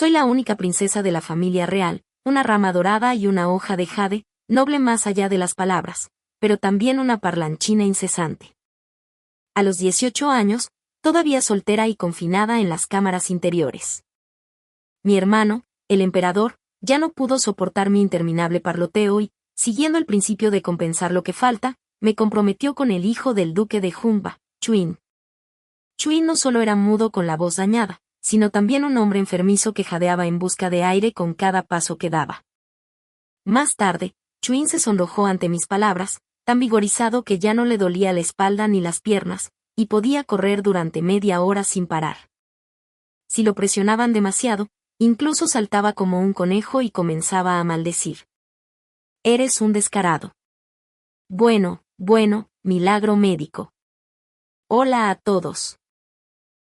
Soy la única princesa de la familia real, una rama dorada y una hoja de jade, noble más allá de las palabras, pero también una parlanchina incesante. A los 18 años, todavía soltera y confinada en las cámaras interiores. Mi hermano, el emperador, ya no pudo soportar mi interminable parloteo y, siguiendo el principio de compensar lo que falta, me comprometió con el hijo del duque de Humba, Chuin. Chuin no solo era mudo con la voz dañada, sino también un hombre enfermizo que jadeaba en busca de aire con cada paso que daba. Más tarde, Chuin se sonrojó ante mis palabras, tan vigorizado que ya no le dolía la espalda ni las piernas, y podía correr durante media hora sin parar. Si lo presionaban demasiado, incluso saltaba como un conejo y comenzaba a maldecir. Eres un descarado. Bueno, milagro médico. Hola a todos.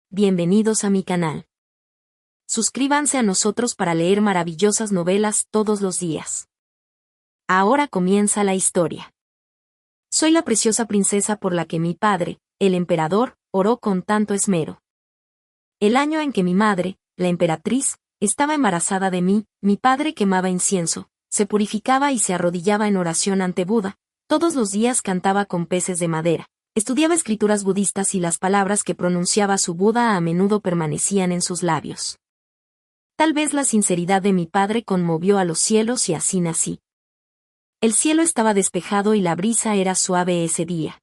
Bienvenidos a mi canal. Suscríbanse a nosotros para leer maravillosas novelas todos los días. Ahora comienza la historia. Soy la preciosa princesa por la que mi padre, el emperador, oró con tanto esmero. El año en que mi madre, la emperatriz, estaba embarazada de mí, mi padre quemaba incienso, se purificaba y se arrodillaba en oración ante Buda, todos los días cantaba con peces de madera, estudiaba escrituras budistas y las palabras que pronunciaba su Buda a menudo permanecían en sus labios. Tal vez la sinceridad de mi padre conmovió a los cielos y así nací. El cielo estaba despejado y la brisa era suave ese día.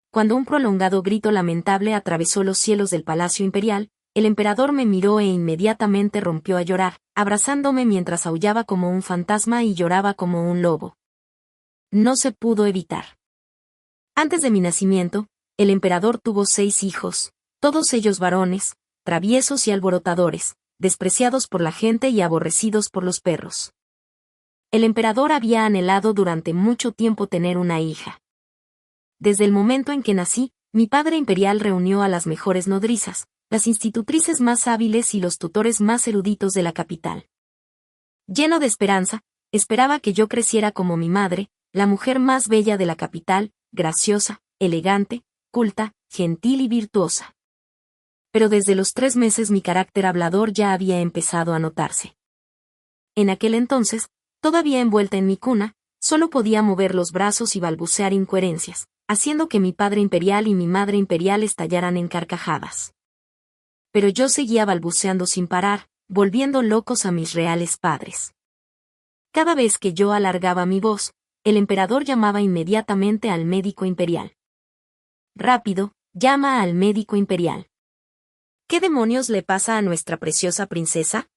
Cuando un prolongado grito lamentable atravesó los cielos del palacio imperial, el emperador me miró e inmediatamente rompió a llorar, abrazándome mientras aullaba como un fantasma y lloraba como un lobo. No se pudo evitar. Antes de mi nacimiento, el emperador tuvo 6 hijos, todos ellos varones, traviesos y alborotadores, despreciados por la gente y aborrecidos por los perros. El emperador había anhelado durante mucho tiempo tener una hija. Desde el momento en que nací, mi padre imperial reunió a las mejores nodrizas, las institutrices más hábiles y los tutores más eruditos de la capital. Lleno de esperanza, esperaba que yo creciera como mi madre, la mujer más bella de la capital, graciosa, elegante, culta, gentil y virtuosa. Pero desde los 3 meses mi carácter hablador ya había empezado a notarse. En aquel entonces, todavía envuelta en mi cuna, solo podía mover los brazos y balbucear incoherencias, haciendo que mi padre imperial y mi madre imperial estallaran en carcajadas. Pero yo seguía balbuceando sin parar, volviendo locos a mis reales padres. Cada vez que yo alargaba mi voz, el emperador llamaba inmediatamente al médico imperial. Rápido, llama al médico imperial. ¿Qué demonios le pasa a nuestra preciosa princesa?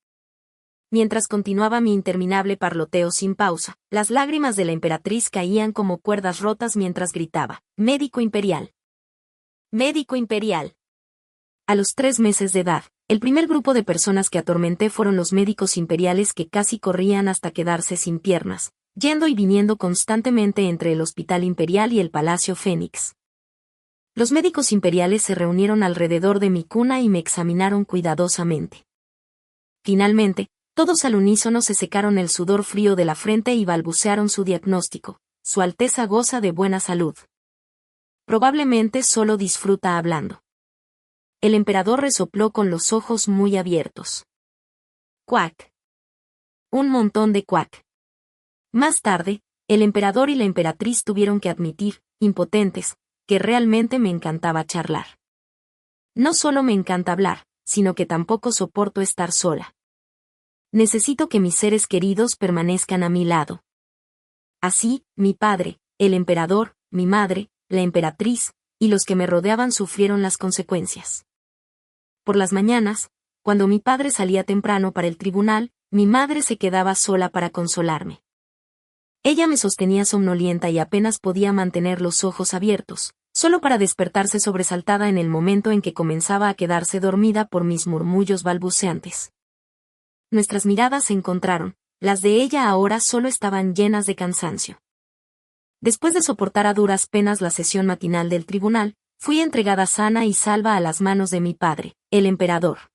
Mientras continuaba mi interminable parloteo sin pausa, las lágrimas de la emperatriz caían como cuerdas rotas mientras gritaba, «Médico imperial. Médico imperial». A los 3 meses de edad, el primer grupo de personas que atormenté fueron los médicos imperiales que casi corrían hasta quedarse sin piernas, yendo y viniendo constantemente entre el Hospital Imperial y el Palacio Fénix. Los médicos imperiales se reunieron alrededor de mi cuna y me examinaron cuidadosamente. Finalmente, todos al unísono se secaron el sudor frío de la frente y balbucearon su diagnóstico. Su Alteza goza de buena salud. Probablemente solo disfruta hablando. El emperador resopló con los ojos muy abiertos. Cuac. Un montón de cuac. Más tarde, el emperador y la emperatriz tuvieron que admitir, impotentes, que realmente me encantaba charlar. No solo me encanta hablar, sino que tampoco soporto estar sola. Necesito que mis seres queridos permanezcan a mi lado. Así, mi padre, el emperador, mi madre, la emperatriz, y los que me rodeaban sufrieron las consecuencias. Por las mañanas, cuando mi padre salía temprano para el tribunal, mi madre se quedaba sola para consolarme. Ella me sostenía somnolienta y apenas podía mantener los ojos abiertos, solo para despertarse sobresaltada en el momento en que comenzaba a quedarse dormida por mis murmullos balbuceantes. Nuestras miradas se encontraron, las de ella ahora solo estaban llenas de cansancio. Después de soportar a duras penas la sesión matinal del tribunal, fui entregada sana y salva a las manos de mi padre, el emperador.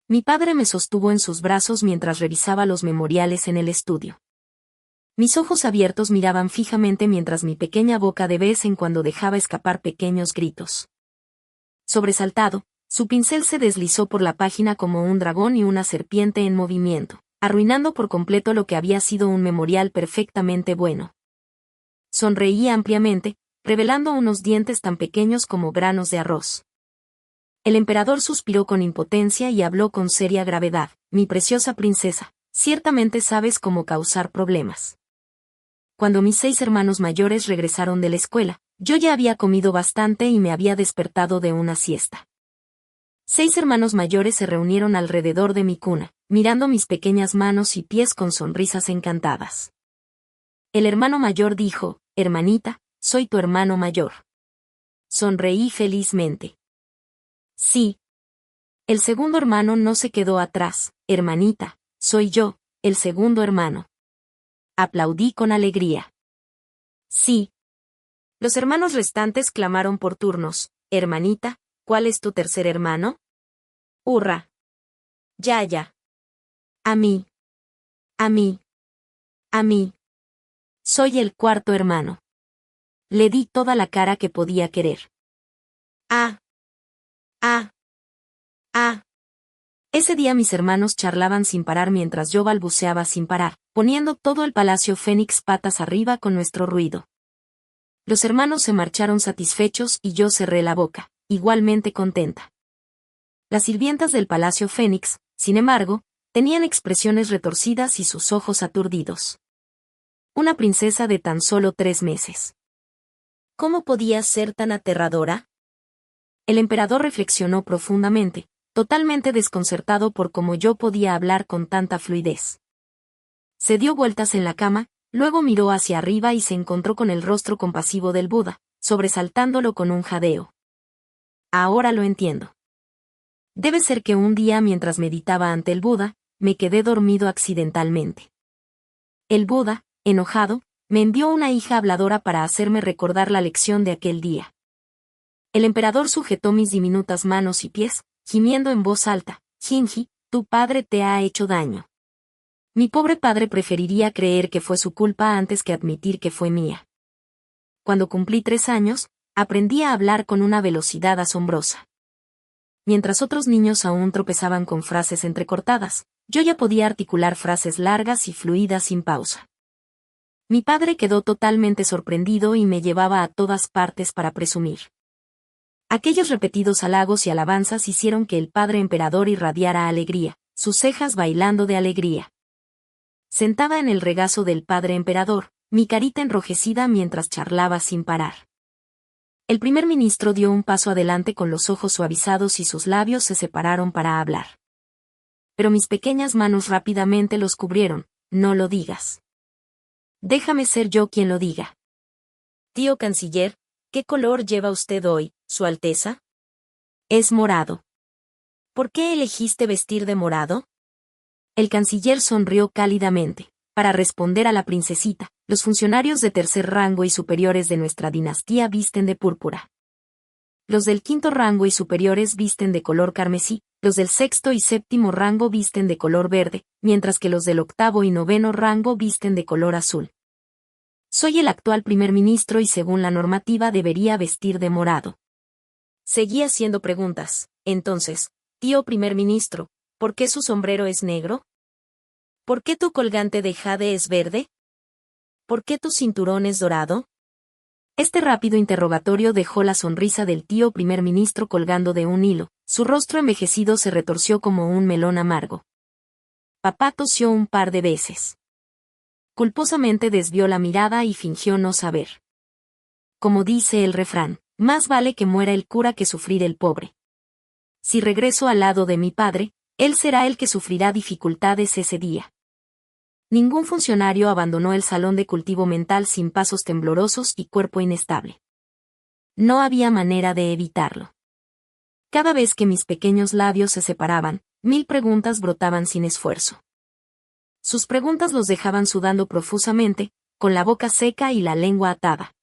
Mi padre me sostuvo en sus brazos mientras revisaba los memoriales en el estudio. Mis ojos abiertos miraban fijamente mientras mi pequeña boca de vez en cuando dejaba escapar pequeños gritos. Sobresaltado, Su pincel se deslizó por la página como un dragón y una serpiente en movimiento, arruinando por completo lo que había sido un memorial perfectamente bueno. Sonreí ampliamente, revelando unos dientes tan pequeños como granos de arroz. El emperador suspiró con impotencia y habló con seria gravedad. Mi preciosa princesa, ciertamente sabes cómo causar problemas. Cuando mis 6 hermanos mayores regresaron de la escuela, yo ya había comido bastante y me había despertado de una siesta. 6 hermanos mayores se reunieron alrededor de mi cuna, mirando mis pequeñas manos y pies con sonrisas encantadas. El hermano mayor dijo, hermanita, soy tu hermano mayor. Sonreí felizmente. Sí. El segundo hermano no se quedó atrás, hermanita, soy yo, el segundo hermano. Aplaudí con alegría. Sí. Los hermanos restantes clamaron por turnos, hermanita, ¿cuál es tu tercer hermano? Hurra. Ya. A mí. A mí. A mí. Soy el cuarto hermano. Le di toda la cara que podía querer. Ah. Ese día mis hermanos charlaban sin parar mientras yo balbuceaba sin parar, poniendo todo el palacio Fénix patas arriba con nuestro ruido. Los hermanos se marcharon satisfechos y yo cerré la boca, igualmente contenta. Las sirvientas del palacio Fénix, sin embargo, tenían expresiones retorcidas y sus ojos aturdidos. Una princesa de tan solo 3 meses. ¿Cómo podía ser tan aterradora? El emperador reflexionó profundamente, totalmente desconcertado por cómo yo podía hablar con tanta fluidez. Se dio vueltas en la cama, luego miró hacia arriba y se encontró con el rostro compasivo del Buda, sobresaltándolo con un jadeo. Ahora lo entiendo. Debe ser que un día mientras meditaba ante el Buda, me quedé dormido accidentalmente. El Buda, enojado, me envió una hija habladora para hacerme recordar la lección de aquel día. El emperador sujetó mis diminutas manos y pies, gimiendo en voz alta, Jinji, tu padre te ha hecho daño. Mi pobre padre preferiría creer que fue su culpa antes que admitir que fue mía. Cuando cumplí 3 años, aprendí a hablar con una velocidad asombrosa. Mientras otros niños aún tropezaban con frases entrecortadas, yo ya podía articular frases largas y fluidas sin pausa. Mi padre quedó totalmente sorprendido y me llevaba a todas partes para presumir. Aquellos repetidos halagos y alabanzas hicieron que el padre emperador irradiara alegría, sus cejas bailando de alegría. Sentada en el regazo del padre emperador, mi carita enrojecida mientras charlaba sin parar. El primer ministro dio un paso adelante con los ojos suavizados y sus labios se separaron para hablar. Pero mis pequeñas manos rápidamente los cubrieron, no lo digas. Déjame ser yo quien lo diga. Tío canciller, ¿qué color lleva usted hoy, Su Alteza? Es morado. ¿Por qué elegiste vestir de morado? El canciller sonrió cálidamente. Para responder a la princesita, los funcionarios de tercer rango y superiores de nuestra dinastía visten de púrpura. Los del quinto rango y superiores visten de color carmesí, los del sexto y séptimo rango visten de color verde, mientras que los del octavo y noveno rango visten de color azul. Soy el actual primer ministro y según la normativa debería vestir de morado. Seguí haciendo preguntas. Entonces, tío primer ministro, ¿por qué su sombrero es negro? ¿Por qué tu colgante de jade es verde? ¿Por qué tu cinturón es dorado? Este rápido interrogatorio dejó la sonrisa del tío primer ministro colgando de un hilo, su rostro envejecido se retorció como un melón amargo. Papá tosió un par de veces. Culposamente desvió la mirada y fingió no saber. Como dice el refrán, más vale que muera el cura que sufrir el pobre. Si regreso al lado de mi padre, él será el que sufrirá dificultades ese día. Ningún funcionario abandonó el salón de cultivo mental sin pasos temblorosos y cuerpo inestable. No había manera de evitarlo. Cada vez que mis pequeños labios se separaban, 1000 preguntas brotaban sin esfuerzo. Sus preguntas los dejaban sudando profusamente, con la boca seca y la lengua atada.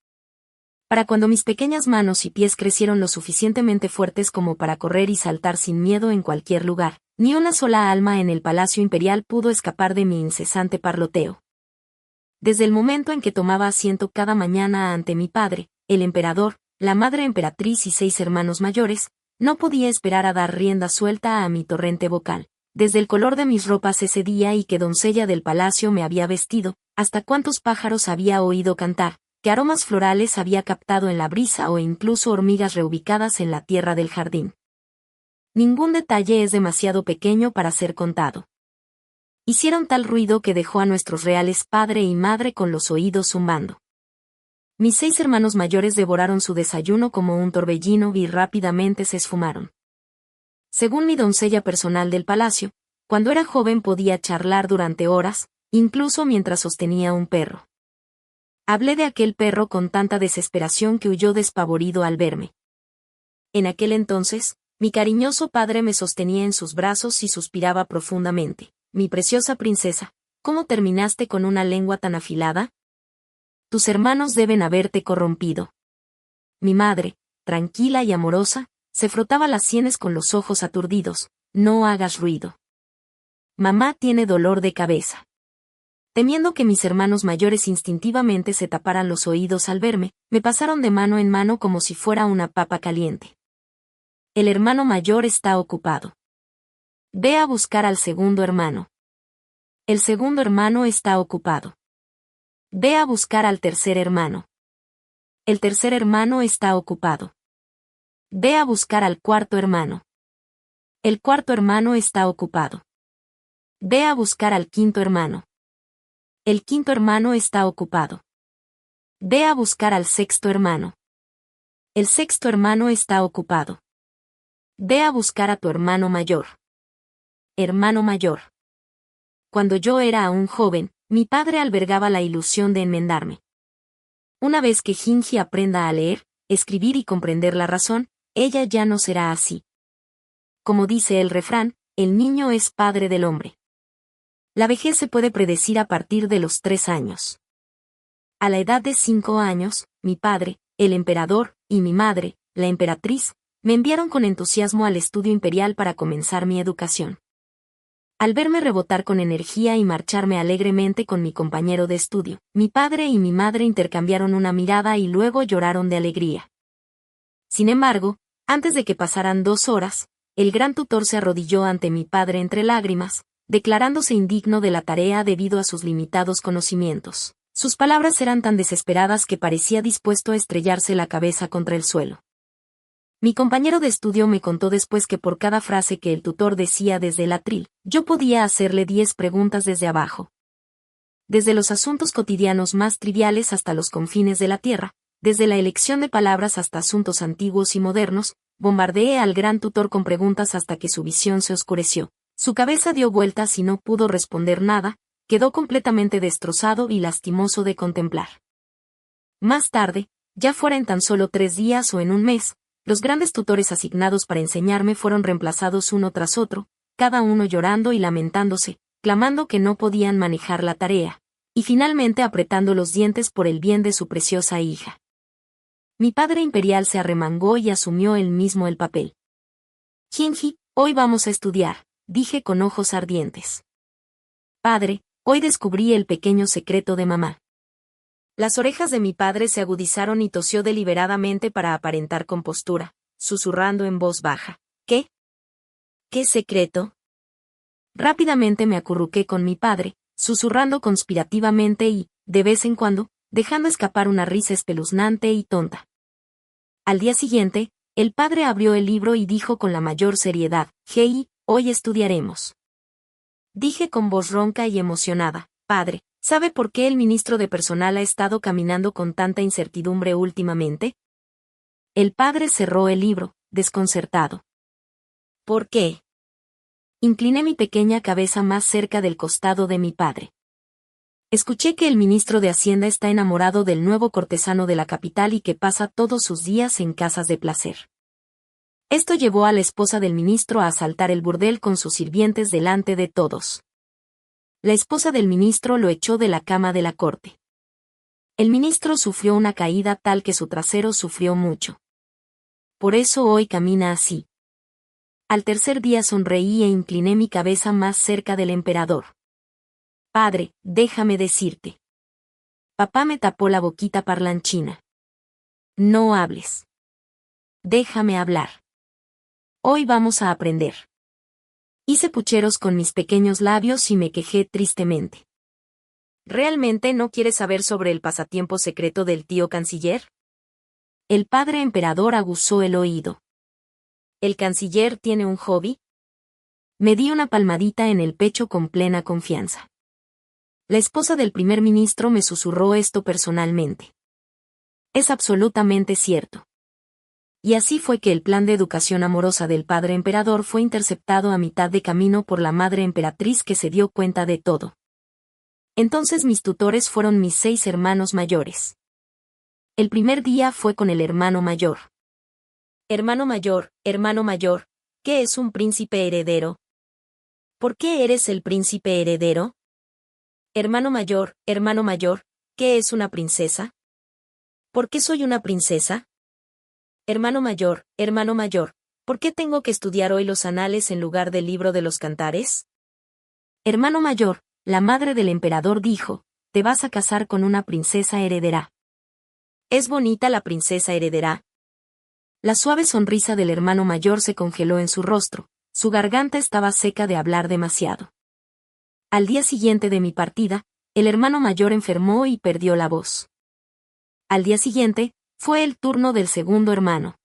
Para cuando mis pequeñas manos y pies crecieron lo suficientemente fuertes como para correr y saltar sin miedo en cualquier lugar, ni una sola alma en el palacio imperial pudo escapar de mi incesante parloteo. Desde el momento en que tomaba asiento cada mañana ante mi padre, el emperador, la madre emperatriz y 6 hermanos mayores, No podía esperar a dar rienda suelta a mi torrente vocal. Desde el color de mis ropas ese día y qué doncella del palacio me había vestido, hasta cuántos pájaros había oído cantar, qué aromas florales había captado en la brisa o incluso hormigas reubicadas en la tierra del jardín. Ningún detalle es demasiado pequeño para ser contado. Hicieron tal ruido que dejó a nuestros reales padre y madre con los oídos zumbando. Mis 6 hermanos mayores devoraron su desayuno como un torbellino y rápidamente se esfumaron. Según mi doncella personal del palacio, cuando era joven podía charlar durante horas, incluso mientras sostenía un perro. Hablé de aquel perro con tanta desesperación que huyó despavorido al verme. En aquel entonces, mi cariñoso padre me sostenía en sus brazos y suspiraba profundamente. Mi preciosa princesa, ¿cómo terminaste con una lengua tan afilada? Tus hermanos deben haberte corrompido. Mi madre, tranquila y amorosa, se frotaba las sienes con los ojos aturdidos. No hagas ruido. Mamá tiene dolor de cabeza. Temiendo que mis hermanos mayores instintivamente se taparan los oídos al verme, me pasaron de mano en mano como si fuera una papa caliente. El hermano mayor está ocupado. Ve a buscar al segundo hermano. El segundo hermano está ocupado. Ve a buscar al tercer hermano. El tercer hermano está ocupado. Ve a buscar al cuarto hermano. El cuarto hermano está ocupado. Ve a buscar al quinto hermano. El quinto hermano está ocupado. Ve a buscar al sexto hermano. El sexto hermano está ocupado. Ve a buscar a tu hermano mayor. Hermano mayor. Cuando yo era aún joven, mi padre albergaba la ilusión de enmendarme. Una vez que Gingy aprenda a leer, escribir y comprender la razón, ella ya no será así. Como dice el refrán, el niño es padre del hombre. La vejez se puede predecir a partir de los 3 años. A la edad de 5 años, mi padre, el emperador, y mi madre, la emperatriz, me enviaron con entusiasmo al estudio imperial para comenzar mi educación. Al verme rebotar con energía y marcharme alegremente con mi compañero de estudio, mi padre y mi madre intercambiaron una mirada y luego lloraron de alegría. Sin embargo, antes de que pasaran 2 horas, el gran tutor se arrodilló ante mi padre entre lágrimas, declarándose indigno de la tarea debido a sus limitados conocimientos. Sus palabras eran tan desesperadas que parecía dispuesto a estrellarse la cabeza contra el suelo. Mi compañero de estudio me contó después que por cada frase que el tutor decía desde el atril, yo podía hacerle 10 preguntas desde abajo. Desde los asuntos cotidianos más triviales hasta los confines de la tierra, desde la elección de palabras hasta asuntos antiguos y modernos, bombardeé al gran tutor con preguntas hasta que su visión se oscureció. Su cabeza dio vueltas y no pudo responder nada, quedó completamente destrozado y lastimoso de contemplar. Más tarde, ya fuera en tan solo 3 días o en un mes, los grandes tutores asignados para enseñarme fueron reemplazados uno tras otro, cada uno llorando y lamentándose, clamando que no podían manejar la tarea, y finalmente apretando los dientes por el bien de su preciosa hija. Mi padre imperial se arremangó y asumió él mismo el papel. Gingy, hoy vamos a estudiar, dije con ojos ardientes. Padre, hoy descubrí el pequeño secreto de mamá. Las orejas de mi padre se agudizaron y tosió deliberadamente para aparentar compostura, susurrando en voz baja. ¿Qué? ¿Qué secreto? Rápidamente me acurruqué con mi padre, susurrando conspirativamente y, de vez en cuando, dejando escapar una risa espeluznante y tonta. Al día siguiente, el padre abrió el libro y dijo con la mayor seriedad, «Hey, hoy estudiaremos». Dije con voz ronca y emocionada, «Padre, ¿sabe por qué el ministro de personal ha estado caminando con tanta incertidumbre últimamente?» El padre cerró el libro, desconcertado. ¿Por qué? Incliné mi pequeña cabeza más cerca del costado de mi padre. Escuché que el ministro de Hacienda está enamorado del nuevo cortesano de la capital y que pasa todos sus días en casas de placer. Esto llevó a la esposa del ministro a asaltar el burdel con sus sirvientes delante de todos. La esposa del ministro lo echó de la cama de la corte. El ministro sufrió una caída tal que su trasero sufrió mucho. Por eso hoy camina así. Al tercer día sonreí e incliné mi cabeza más cerca del emperador. Padre, déjame decirte. Papá me tapó la boquita parlanchina. No hables. Déjame hablar. Hoy vamos a aprender. Hice pucheros con mis pequeños labios y me quejé tristemente. ¿Realmente no quieres saber sobre el pasatiempo secreto del tío canciller? El padre emperador aguzó el oído. ¿El canciller tiene un hobby? Me di una palmadita en el pecho con plena confianza. La esposa del primer ministro me susurró esto personalmente. Es absolutamente cierto. Y así fue que el plan de educación amorosa del padre emperador fue interceptado a mitad de camino por la madre emperatriz, que se dio cuenta de todo. Entonces mis tutores fueron mis 6 hermanos mayores. El primer día fue con el hermano mayor. Hermano mayor, ¿qué es un príncipe heredero? ¿Por qué eres el príncipe heredero? Hermano mayor, ¿qué es una princesa? ¿Por qué soy una princesa? Hermano mayor, ¿por qué tengo que estudiar hoy los anales en lugar del libro de los cantares? Hermano mayor, la madre del emperador dijo, te vas a casar con una princesa heredera. ¿Es bonita la princesa heredera? La suave sonrisa del hermano mayor se congeló en su rostro, su garganta estaba seca de hablar demasiado. Al día siguiente de mi partida, el hermano mayor enfermó y perdió la voz. Al día siguiente, fue el turno del segundo hermano.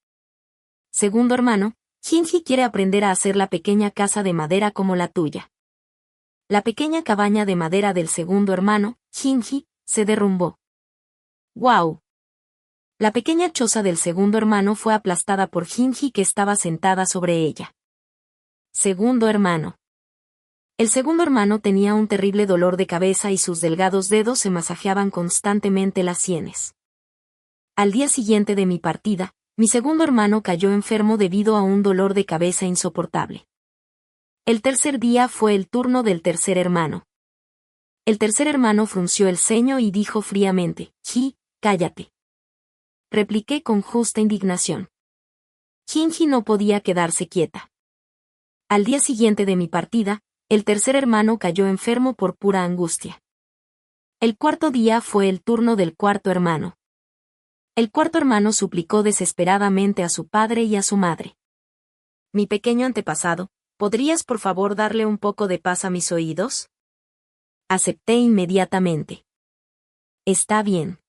Segundo hermano, Ginji quiere aprender a hacer la pequeña casa de madera como la tuya. La pequeña cabaña de madera del segundo hermano, Ginji, se derrumbó. ¡Guau! La pequeña choza del segundo hermano fue aplastada por Ginji, que estaba sentada sobre ella. Segundo hermano. El segundo hermano tenía un terrible dolor de cabeza y sus delgados dedos se masajeaban constantemente las sienes. Al día siguiente de mi partida, mi segundo hermano cayó enfermo debido a un dolor de cabeza insoportable. El tercer día fue el turno del tercer hermano. El tercer hermano frunció el ceño y dijo fríamente, cállate. Repliqué con justa indignación. Ginji no podía quedarse quieta. Al día siguiente de mi partida, el tercer hermano cayó enfermo por pura angustia. El cuarto día fue el turno del cuarto hermano. El cuarto hermano suplicó desesperadamente a su padre y a su madre. Mi pequeño antepasado, ¿podrías por favor darle un poco de paz a mis oídos? Acepté inmediatamente. Está bien.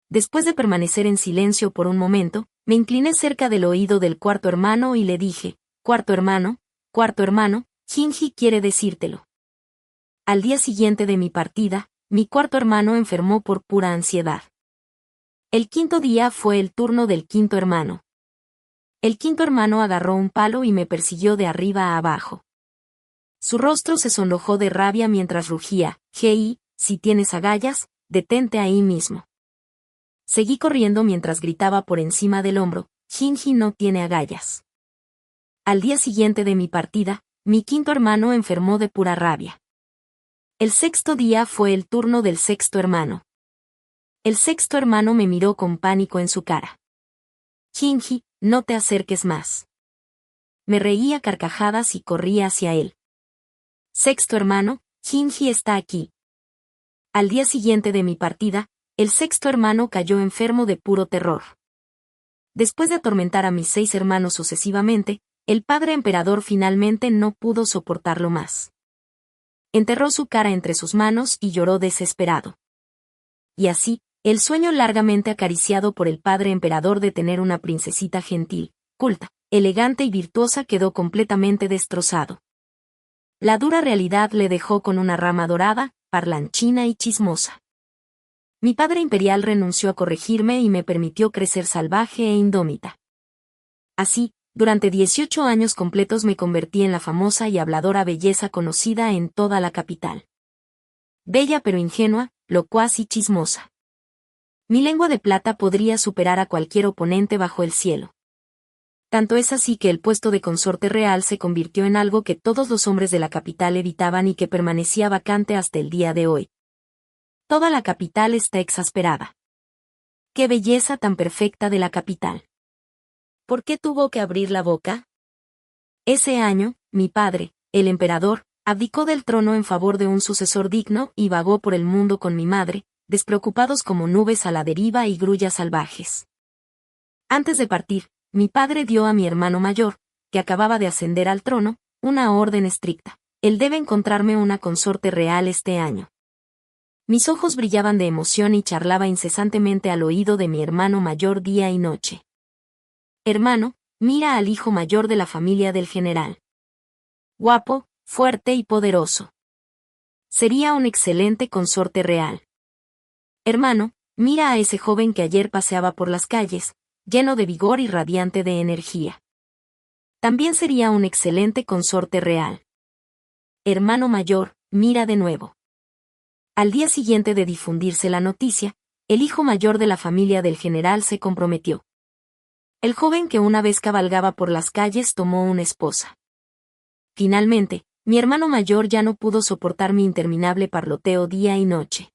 Después de permanecer en silencio por un momento, me incliné cerca del oído del cuarto hermano y le dije, cuarto hermano, Ginji quiere decírtelo. Al día siguiente de mi partida, mi cuarto hermano enfermó por pura ansiedad. El quinto día fue el turno del quinto hermano. El quinto hermano agarró un palo y me persiguió de arriba a abajo. Su rostro se sonrojó de rabia mientras rugía, si tienes agallas, detente ahí mismo. Seguí corriendo mientras gritaba por encima del hombro, Ginji no tiene agallas. Al día siguiente de mi partida, mi quinto hermano enfermó de pura rabia. El sexto día fue el turno del sexto hermano. El sexto hermano me miró con pánico en su cara. Ginji, no te acerques más. Me reí a carcajadas y corrí hacia él. Sexto hermano, Ginji está aquí. Al día siguiente de mi partida, el sexto hermano cayó enfermo de puro terror. Después de atormentar a mis 6 hermanos sucesivamente, el padre emperador finalmente no pudo soportarlo más. Enterró su cara entre sus manos y lloró desesperado. Y así, el sueño largamente acariciado por el padre emperador de tener una princesita gentil, culta, elegante y virtuosa quedó completamente destrozado. La dura realidad le dejó con una rama dorada, parlanchina y chismosa. Mi padre imperial renunció a corregirme y me permitió crecer salvaje e indómita. Así, durante 18 años completos me convertí en la famosa y habladora belleza conocida en toda la capital. Bella pero ingenua, locuaz y chismosa. Mi lengua de plata podría superar a cualquier oponente bajo el cielo. Tanto es así que el puesto de consorte real se convirtió en algo que todos los hombres de la capital evitaban y que permanecía vacante hasta el día de hoy. Toda la capital está exasperada. ¡Qué belleza tan perfecta de la capital! ¿Por qué tuvo que abrir la boca? Ese año, mi padre, el emperador, abdicó del trono en favor de un sucesor digno y vagó por el mundo con mi madre, despreocupados como nubes a la deriva y grullas salvajes. Antes de partir, mi padre dio a mi hermano mayor, que acababa de ascender al trono, una orden estricta. Él debe encontrarme una consorte real este año. Mis ojos brillaban de emoción y charlaba incesantemente al oído de mi hermano mayor día y noche. Hermano, mira al hijo mayor de la familia del general. Guapo, fuerte y poderoso. Sería un excelente consorte real. Hermano, mira a ese joven que ayer paseaba por las calles, lleno de vigor y radiante de energía. También sería un excelente consorte real. Hermano mayor, mira de nuevo. Al día siguiente de difundirse la noticia, el hijo mayor de la familia del general se comprometió. El joven que una vez cabalgaba por las calles tomó una esposa. Finalmente, mi hermano mayor ya no pudo soportar mi interminable parloteo día y noche.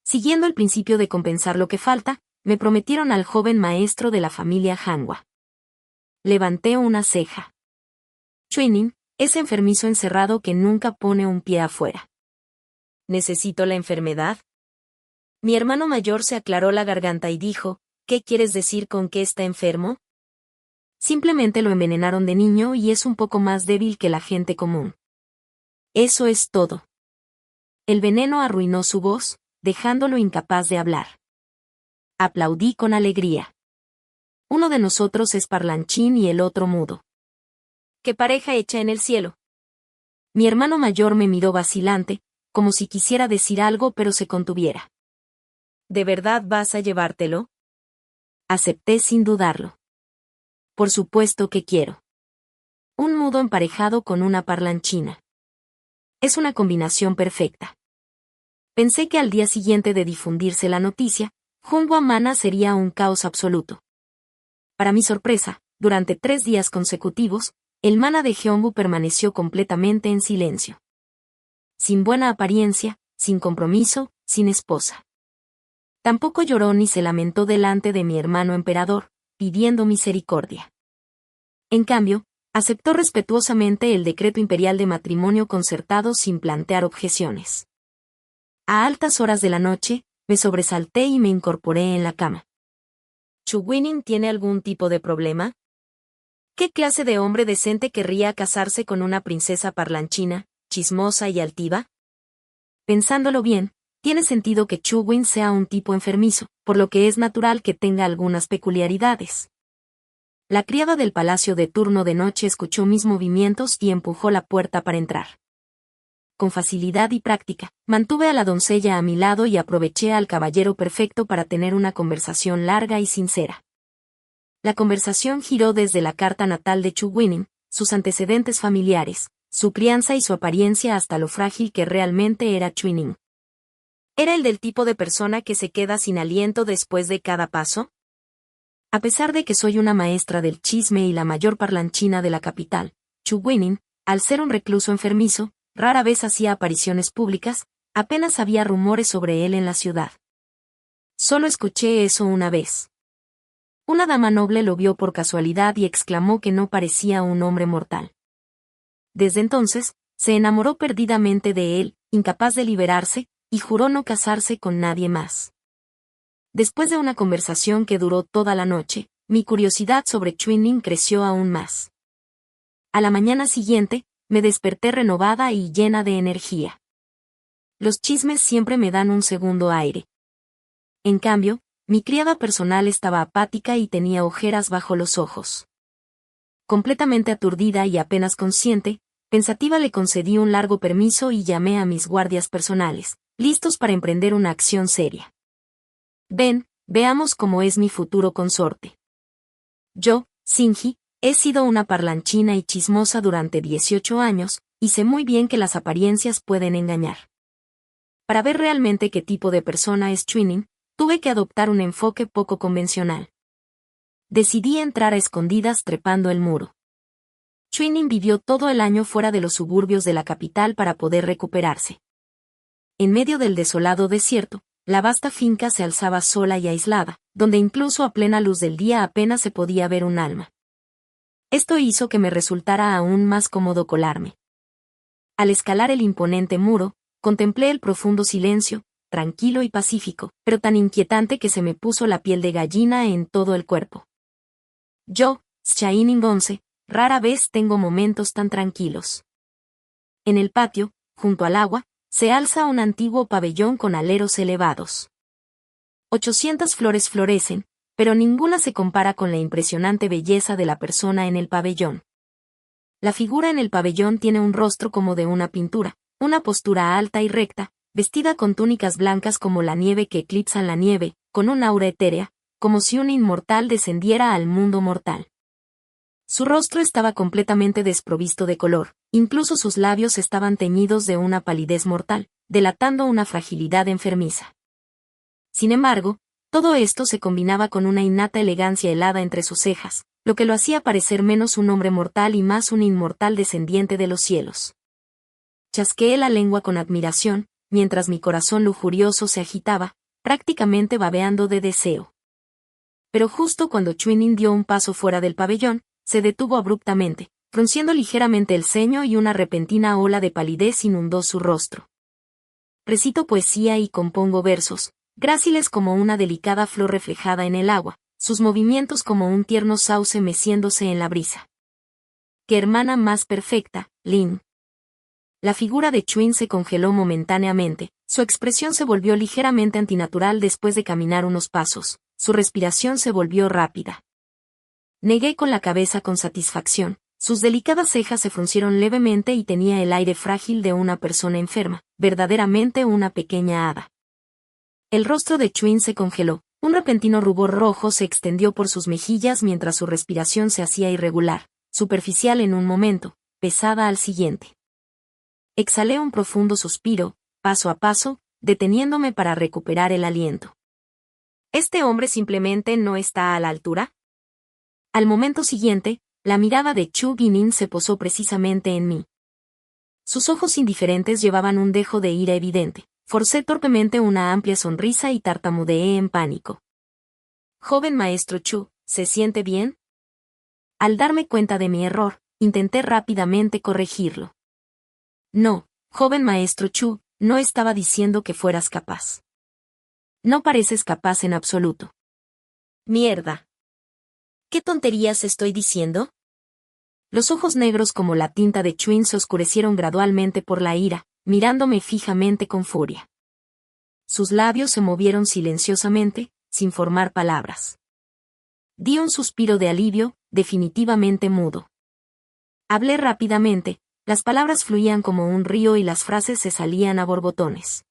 Siguiendo el principio de compensar lo que falta, me prometieron al joven maestro de la familia Hanwha. Levanté una ceja. Chuinin, ese enfermizo encerrado que nunca pone un pie afuera. ¿Necesito la enfermedad? Mi hermano mayor se aclaró la garganta y dijo, ¿qué quieres decir con que está enfermo? Simplemente lo envenenaron de niño y es un poco más débil que la gente común. Eso es todo. El veneno arruinó su voz, dejándolo incapaz de hablar. Aplaudí con alegría. Uno de nosotros es parlanchín y el otro mudo. ¡Qué pareja hecha en el cielo! Mi hermano mayor me miró vacilante, como si quisiera decir algo pero se contuviera. ¿De verdad vas a llevártelo? Acepté sin dudarlo. Por supuesto que quiero. Un mudo emparejado con una parlanchina. Es una combinación perfecta. Pensé que al día siguiente de difundirse la noticia, Hanwha Mana sería un caos absoluto. Para mi sorpresa, durante 3 días consecutivos, el mana de Gyeongbu permaneció completamente en silencio. Sin buena apariencia, sin compromiso, sin esposa. Tampoco lloró ni se lamentó delante de mi hermano emperador, pidiendo misericordia. En cambio, aceptó respetuosamente el decreto imperial de matrimonio concertado sin plantear objeciones. A altas horas de la noche, me sobresalté y me incorporé en la cama. ¿Chu Winning tiene algún tipo de problema? ¿Qué clase de hombre decente querría casarse con una princesa parlanchina, chismosa y altiva? Pensándolo bien, tiene sentido que Chu Win sea un tipo enfermizo, por lo que es natural que tenga algunas peculiaridades. La criada del palacio de turno de noche escuchó mis movimientos y empujó la puerta para entrar. Con facilidad y práctica, mantuve a la doncella a mi lado y aproveché al caballero perfecto para tener una conversación larga y sincera. La conversación giró desde la carta natal de Chu Winning, sus antecedentes familiares, su crianza y su apariencia hasta lo frágil que realmente era Chuining. ¿Era el del tipo de persona que se queda sin aliento después de cada paso? A pesar de que soy una maestra del chisme y la mayor parlanchina de la capital, Chu Winning, al ser un recluso enfermizo, rara vez hacía apariciones públicas, apenas había rumores sobre él en la ciudad. Solo escuché eso una vez. Una dama noble lo vio por casualidad y exclamó que no parecía un hombre mortal. Desde entonces, se enamoró perdidamente de él, incapaz de liberarse, y juró no casarse con nadie más. Después de una conversación que duró toda la noche, mi curiosidad sobre Chuining creció aún más. A la mañana siguiente, me desperté renovada y llena de energía. Los chismes siempre me dan un segundo aire. En cambio, mi criada personal estaba apática y tenía ojeras bajo los ojos. Completamente aturdida y apenas consciente, pensativa le concedí un largo permiso y llamé a mis guardias personales, listos para emprender una acción seria. Ven, veamos cómo es mi futuro consorte. Yo, Sinji, he sido una parlanchina y chismosa durante 18 años, y sé muy bien que las apariencias pueden engañar. Para ver realmente qué tipo de persona es Chuining, tuve que adoptar un enfoque poco convencional. Decidí entrar a escondidas trepando el muro. Chuining vivió todo el año fuera de los suburbios de la capital para poder recuperarse. En medio del desolado desierto, la vasta finca se alzaba sola y aislada, donde incluso a plena luz del día apenas se podía ver un alma. Esto hizo que me resultara aún más cómodo colarme. Al escalar el imponente muro, contemplé el profundo silencio, tranquilo y pacífico, pero tan inquietante que se me puso la piel de gallina en todo el cuerpo. Yo, Chaining 11, rara vez tengo momentos tan tranquilos. En el patio, junto al agua, se alza un antiguo pabellón con aleros elevados. 800 flores florecen, pero ninguna se compara con la impresionante belleza de la persona en el pabellón. La figura en el pabellón tiene un rostro como de una pintura, una postura alta y recta, vestida con túnicas blancas como la nieve que eclipsan la nieve, con un aura etérea, como si un inmortal descendiera al mundo mortal. Su rostro estaba completamente desprovisto de color, incluso sus labios estaban teñidos de una palidez mortal, delatando una fragilidad enfermiza. Sin embargo, todo esto se combinaba con una innata elegancia helada entre sus cejas, lo que lo hacía parecer menos un hombre mortal y más un inmortal descendiente de los cielos. Chasqueé la lengua con admiración, mientras mi corazón lujurioso se agitaba, prácticamente babeando de deseo. Pero justo cuando Chuinin dio un paso fuera del pabellón, se detuvo abruptamente, frunciendo ligeramente el ceño y una repentina ola de palidez inundó su rostro. Recito poesía y compongo versos, gráciles como una delicada flor reflejada en el agua, sus movimientos como un tierno sauce meciéndose en la brisa. ¡Qué hermana más perfecta, Lin! La figura de Chuin se congeló momentáneamente, su expresión se volvió ligeramente antinatural después de caminar unos pasos, su respiración se volvió rápida. Negué con la cabeza con satisfacción, sus delicadas cejas se fruncieron levemente y tenía el aire frágil de una persona enferma, verdaderamente una pequeña hada. El rostro de Chuin se congeló, un repentino rubor rojo se extendió por sus mejillas mientras su respiración se hacía irregular, superficial en un momento, pesada al siguiente. Exhalé un profundo suspiro, paso a paso, deteniéndome para recuperar el aliento. ¿Este hombre simplemente no está a la altura? Al momento siguiente, la mirada de Chu Guinin se posó precisamente en mí. Sus ojos indiferentes llevaban un dejo de ira evidente. Forcé torpemente una amplia sonrisa y tartamudeé en pánico. Joven maestro Chu, ¿se siente bien? Al darme cuenta de mi error, intenté rápidamente corregirlo. No, joven maestro Chu, no estaba diciendo que fueras capaz. No pareces capaz en absoluto. Mierda. ¿Qué tonterías estoy diciendo? Los ojos negros como la tinta de Chuin se oscurecieron gradualmente por la ira, mirándome fijamente con furia. Sus labios se movieron silenciosamente, sin formar palabras. Di un suspiro de alivio, definitivamente mudo. Hablé rápidamente, las palabras fluían como un río y las frases se salían a borbotones.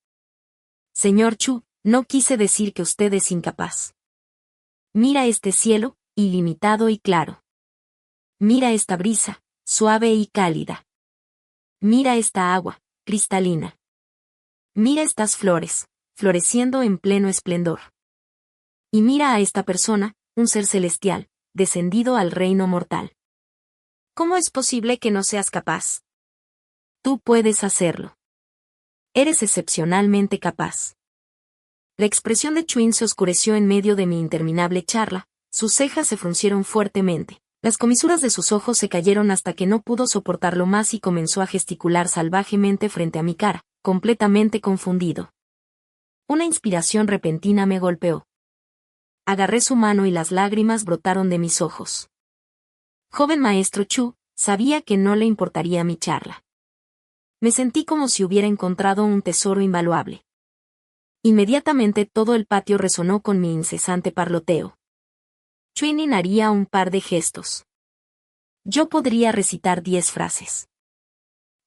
Señor Chu, no quise decir que usted es incapaz. Mira este cielo, ilimitado y claro. Mira esta brisa, suave y cálida. Mira esta agua, cristalina. Mira estas flores, floreciendo en pleno esplendor. Y mira a esta persona, un ser celestial, descendido al reino mortal. ¿Cómo es posible que no seas capaz? Tú puedes hacerlo. Eres excepcionalmente capaz. La expresión de Chuin se oscureció en medio de mi interminable charla, sus cejas se fruncieron fuertemente. Las comisuras de sus ojos se cayeron hasta que no pudo soportarlo más y comenzó a gesticular salvajemente frente a mi cara, completamente confundido. Una inspiración repentina me golpeó. Agarré su mano y las lágrimas brotaron de mis ojos. Joven maestro Chu, sabía que no le importaría mi charla. Me sentí como si hubiera encontrado un tesoro invaluable. Inmediatamente todo el patio resonó con mi incesante parloteo. Chuinin haría un par de gestos. Yo podría recitar 10 frases.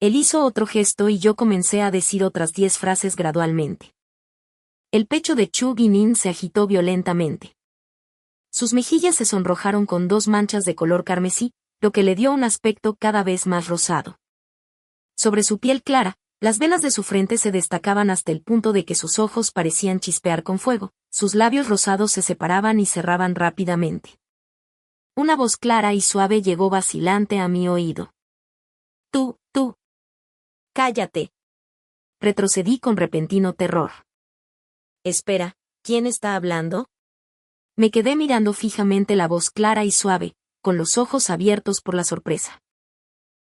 Él hizo otro gesto y yo comencé a decir otras 10 frases gradualmente. El pecho de Chu Guinin se agitó violentamente. Sus mejillas se sonrojaron con 2 manchas de color carmesí, lo que le dio un aspecto cada vez más rosado. Sobre su piel clara, las venas de su frente se destacaban hasta el punto de que sus ojos parecían chispear con fuego, sus labios rosados se separaban y cerraban rápidamente. Una voz clara y suave llegó vacilante a mi oído. Tú. Cállate. Retrocedí con repentino terror. Espera, ¿quién está hablando? Me quedé mirando fijamente la voz clara y suave, con los ojos abiertos por la sorpresa.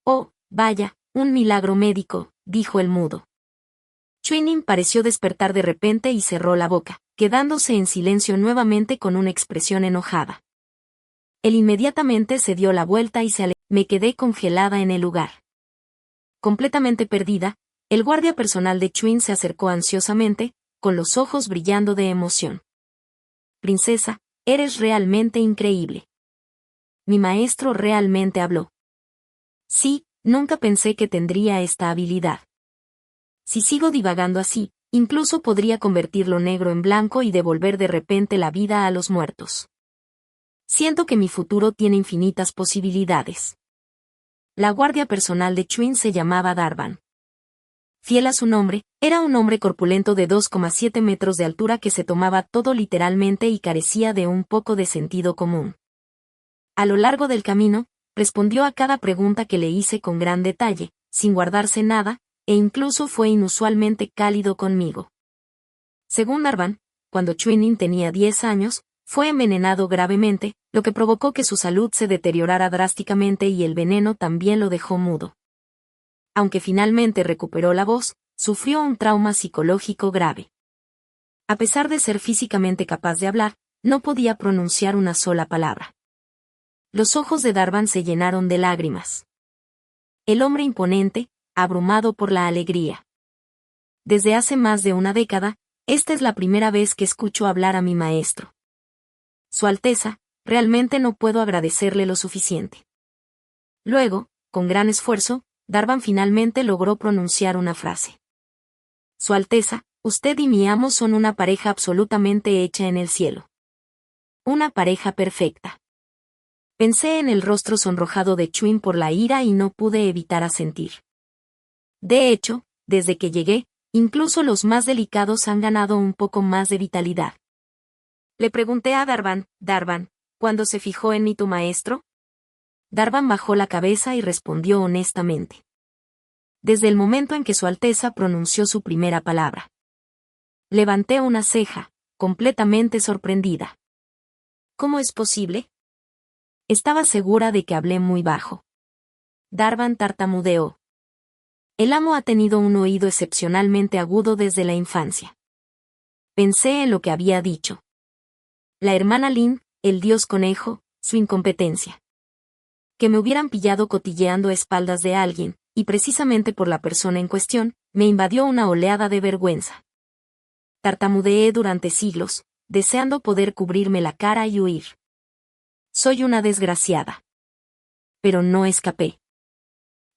Oh, vaya, un milagro médico, dijo el mudo. Chuinin pareció despertar de repente y cerró la boca, quedándose en silencio nuevamente con una expresión enojada. Él inmediatamente se dio la vuelta y se alejó. me quedé congelada en el lugar. Completamente perdida, el guardia personal de Chuin se acercó ansiosamente, con los ojos brillando de emoción. Princesa, eres realmente increíble. Mi maestro realmente habló. Sí, nunca pensé que tendría esta habilidad. Si sigo divagando así, incluso podría convertir lo negro en blanco y devolver de repente la vida a los muertos. Siento que mi futuro tiene infinitas posibilidades. La guardia personal de Chuin se llamaba Darvan. Fiel a su nombre, era un hombre corpulento de 2,7 metros de altura que se tomaba todo literalmente y carecía de un poco de sentido común. A lo largo del camino, respondió a cada pregunta que le hice con gran detalle, sin guardarse nada, e incluso fue inusualmente cálido conmigo. Según Darvan, cuando Chuinin tenía 10 años, fue envenenado gravemente, lo que provocó que su salud se deteriorara drásticamente y el veneno también lo dejó mudo. Aunque finalmente recuperó la voz, sufrió un trauma psicológico grave. A pesar de ser físicamente capaz de hablar, no podía pronunciar una sola palabra. Los ojos de Darvan se llenaron de lágrimas. El hombre imponente, abrumado por la alegría. Desde hace más de una década, esta es la primera vez que escucho hablar a mi maestro. Su Alteza, realmente no puedo agradecerle lo suficiente. Luego, con gran esfuerzo, Darvan finalmente logró pronunciar una frase. Su Alteza, usted y mi amo son una pareja absolutamente hecha en el cielo. Una pareja perfecta. Pensé en el rostro sonrojado de Chuin por la ira y no pude evitar asentir. De hecho, desde que llegué, incluso los más delicados han ganado un poco más de vitalidad. Le pregunté a Darvan, ¿cuándo se fijó en mí tu maestro? Darvan bajó la cabeza y respondió honestamente. Desde el momento en que Su Alteza pronunció su primera palabra. Levanté una ceja, completamente sorprendida. ¿Cómo es posible? Estaba segura de que hablé muy bajo. Darvan tartamudeó. El amo ha tenido un oído excepcionalmente agudo desde la infancia. Pensé en lo que había dicho. La hermana Lin, el dios conejo, su incompetencia. Que me hubieran pillado cotilleando a espaldas de alguien, y precisamente por la persona en cuestión, me invadió una oleada de vergüenza. Tartamudeé durante siglos, deseando poder cubrirme la cara y huir. Soy una desgraciada. Pero no escapé.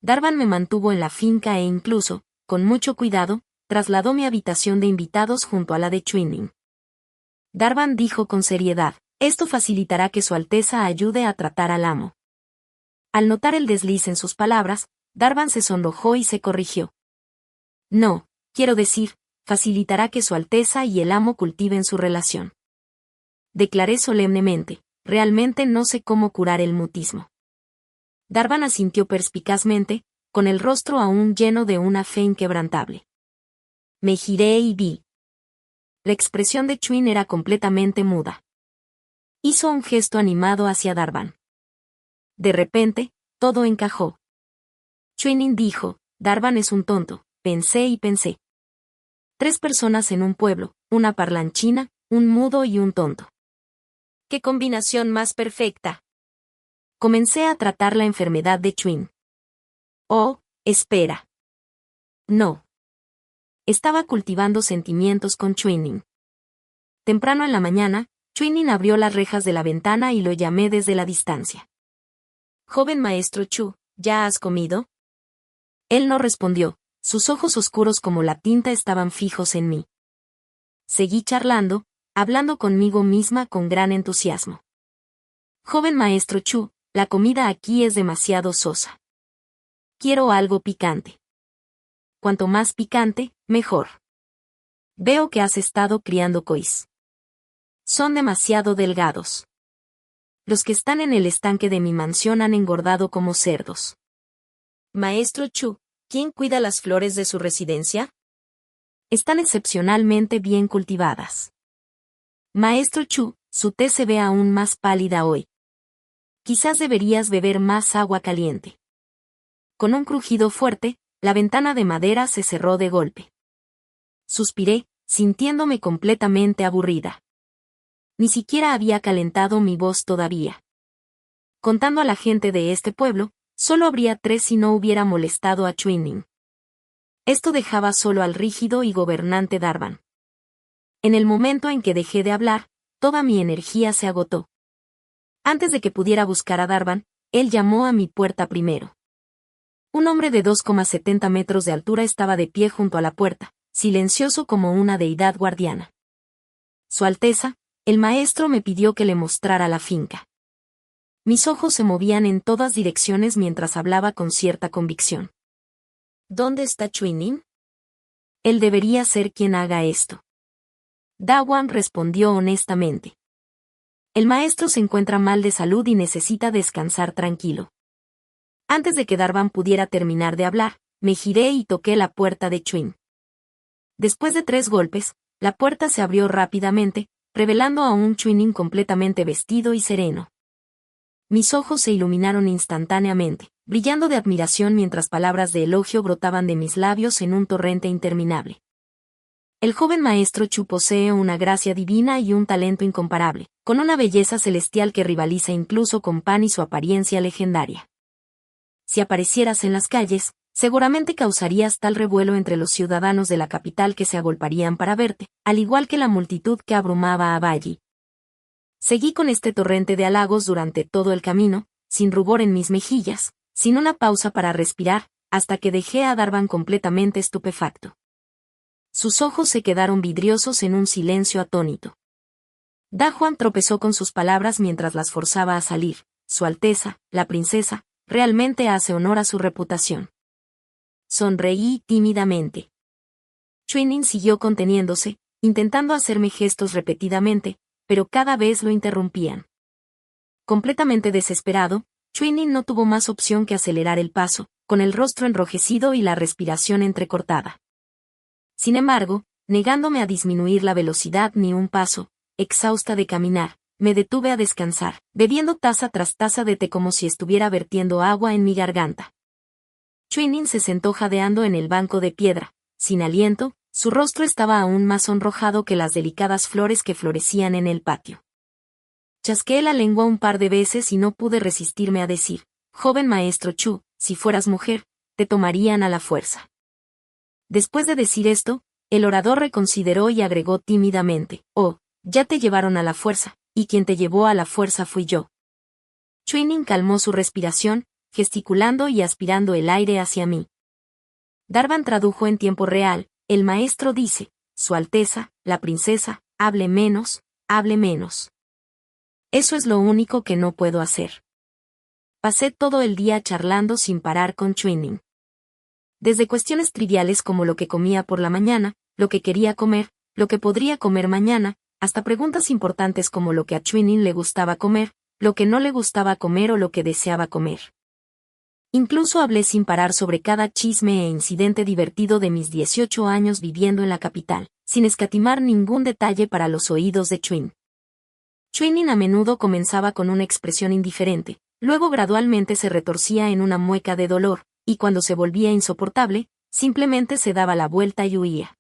Darvan me mantuvo en la finca e incluso, con mucho cuidado, trasladó mi habitación de invitados junto a la de Chuinin. Darvan dijo con seriedad, esto facilitará que Su Alteza ayude a tratar al amo. Al notar el desliz en sus palabras, Darvan se sonrojó y se corrigió. No, quiero decir, facilitará que Su Alteza y el amo cultiven su relación. Declaré solemnemente, realmente no sé cómo curar el mutismo. Darvan asintió perspicazmente, con el rostro aún lleno de una fe inquebrantable. Me giré y vi. La expresión de Chuin era completamente muda. Hizo un gesto animado hacia Darvan. De repente, todo encajó. Chuinin dijo, Darvan es un tonto, pensé y pensé. 3 personas en un pueblo, una parlanchina, un mudo y un tonto. ¡Qué combinación más perfecta! Comencé a tratar la enfermedad de Chuin. Oh, espera. No. Estaba cultivando sentimientos con Chuinin. Temprano en la mañana, Chuinin abrió las rejas de la ventana y lo llamé desde la distancia. Joven maestro Chu, ¿ya has comido? Él no respondió, sus ojos oscuros como la tinta estaban fijos en mí. Seguí charlando, hablando conmigo misma con gran entusiasmo. Joven maestro Chu, la comida aquí es demasiado sosa. Quiero algo picante. Cuanto más picante, mejor. Veo que has estado criando cois. Son demasiado delgados. Los que están en el estanque de mi mansión han engordado como cerdos. Maestro Chu, ¿quién cuida las flores de su residencia? Están excepcionalmente bien cultivadas. Maestro Chu, su té se ve aún más pálida hoy. Quizás deberías beber más agua caliente. Con un crujido fuerte, la ventana de madera se cerró de golpe. Suspiré, sintiéndome completamente aburrida. Ni siquiera había calentado mi voz todavía. Contando a la gente de este pueblo, Solo habría 3 si no hubiera molestado a Chuinin. Esto dejaba solo al rígido y gobernante Darvan. En el momento en que dejé de hablar, toda mi energía se agotó. Antes de que pudiera buscar a Darvan, él llamó a mi puerta primero. Un hombre de 2,70 metros de altura estaba de pie junto a la puerta, silencioso como una deidad guardiana. Su Alteza, el maestro me pidió que le mostrara la finca. Mis ojos se movían en todas direcciones mientras hablaba con cierta convicción. ¿Dónde está Chuinin? Él debería ser quien haga esto. Dawan respondió honestamente. El maestro se encuentra mal de salud y necesita descansar tranquilo. Antes de que Darvan pudiera terminar de hablar, me giré y toqué la puerta de Chuin. Después de 3 golpes, la puerta se abrió rápidamente, revelando a un Chuinin completamente vestido y sereno. Mis ojos se iluminaron instantáneamente, brillando de admiración mientras palabras de elogio brotaban de mis labios en un torrente interminable. El joven maestro Chu posee una gracia divina y un talento incomparable, con una belleza celestial que rivaliza incluso con Pan y su apariencia legendaria. Si aparecieras en las calles, seguramente causarías tal revuelo entre los ciudadanos de la capital que se agolparían para verte, al igual que la multitud que abrumaba a Bayi. Seguí con este torrente de halagos durante todo el camino, sin rubor en mis mejillas, sin una pausa para respirar, hasta que dejé a Darvan completamente estupefacto. Sus ojos se quedaron vidriosos en un silencio atónito. Dajuan tropezó con sus palabras mientras las forzaba a salir. Su Alteza, la princesa, realmente hace honor a su reputación. Sonreí tímidamente. Chuinin siguió conteniéndose, intentando hacerme gestos repetidamente, pero cada vez lo interrumpían. Completamente desesperado, Chuinin no tuvo más opción que acelerar el paso, con el rostro enrojecido y la respiración entrecortada. Sin embargo, negándome a disminuir la velocidad ni un paso, exhausta de caminar, me detuve a descansar, bebiendo taza tras taza de té como si estuviera vertiendo agua en mi garganta. Chuinin se sentó jadeando en el banco de piedra, sin aliento, su rostro estaba aún más sonrojado que las delicadas flores que florecían en el patio. Chasqueé la lengua un par de veces y no pude resistirme a decir, joven maestro Chu, si fueras mujer, te tomarían a la fuerza. Después de decir esto, el orador reconsideró y agregó tímidamente, oh, ya te llevaron a la fuerza, y quien te llevó a la fuerza fui yo. Chuinin calmó su respiración, gesticulando y aspirando el aire hacia mí. Darvan tradujo en tiempo real, el maestro dice, Su Alteza, la princesa, hable menos, hable menos. Eso es lo único que no puedo hacer. Pasé todo el día charlando sin parar con Chuinin. Desde cuestiones triviales como lo que comía por la mañana, lo que quería comer, lo que podría comer mañana, hasta preguntas importantes como lo que a Chuinin le gustaba comer, lo que no le gustaba comer o lo que deseaba comer. Incluso hablé sin parar sobre cada chisme e incidente divertido de mis 18 años viviendo en la capital, sin escatimar ningún detalle para los oídos de Chuin. Chuinin a menudo comenzaba con una expresión indiferente, luego gradualmente se retorcía en una mueca de dolor, y cuando se volvía insoportable, simplemente se daba la vuelta y huía.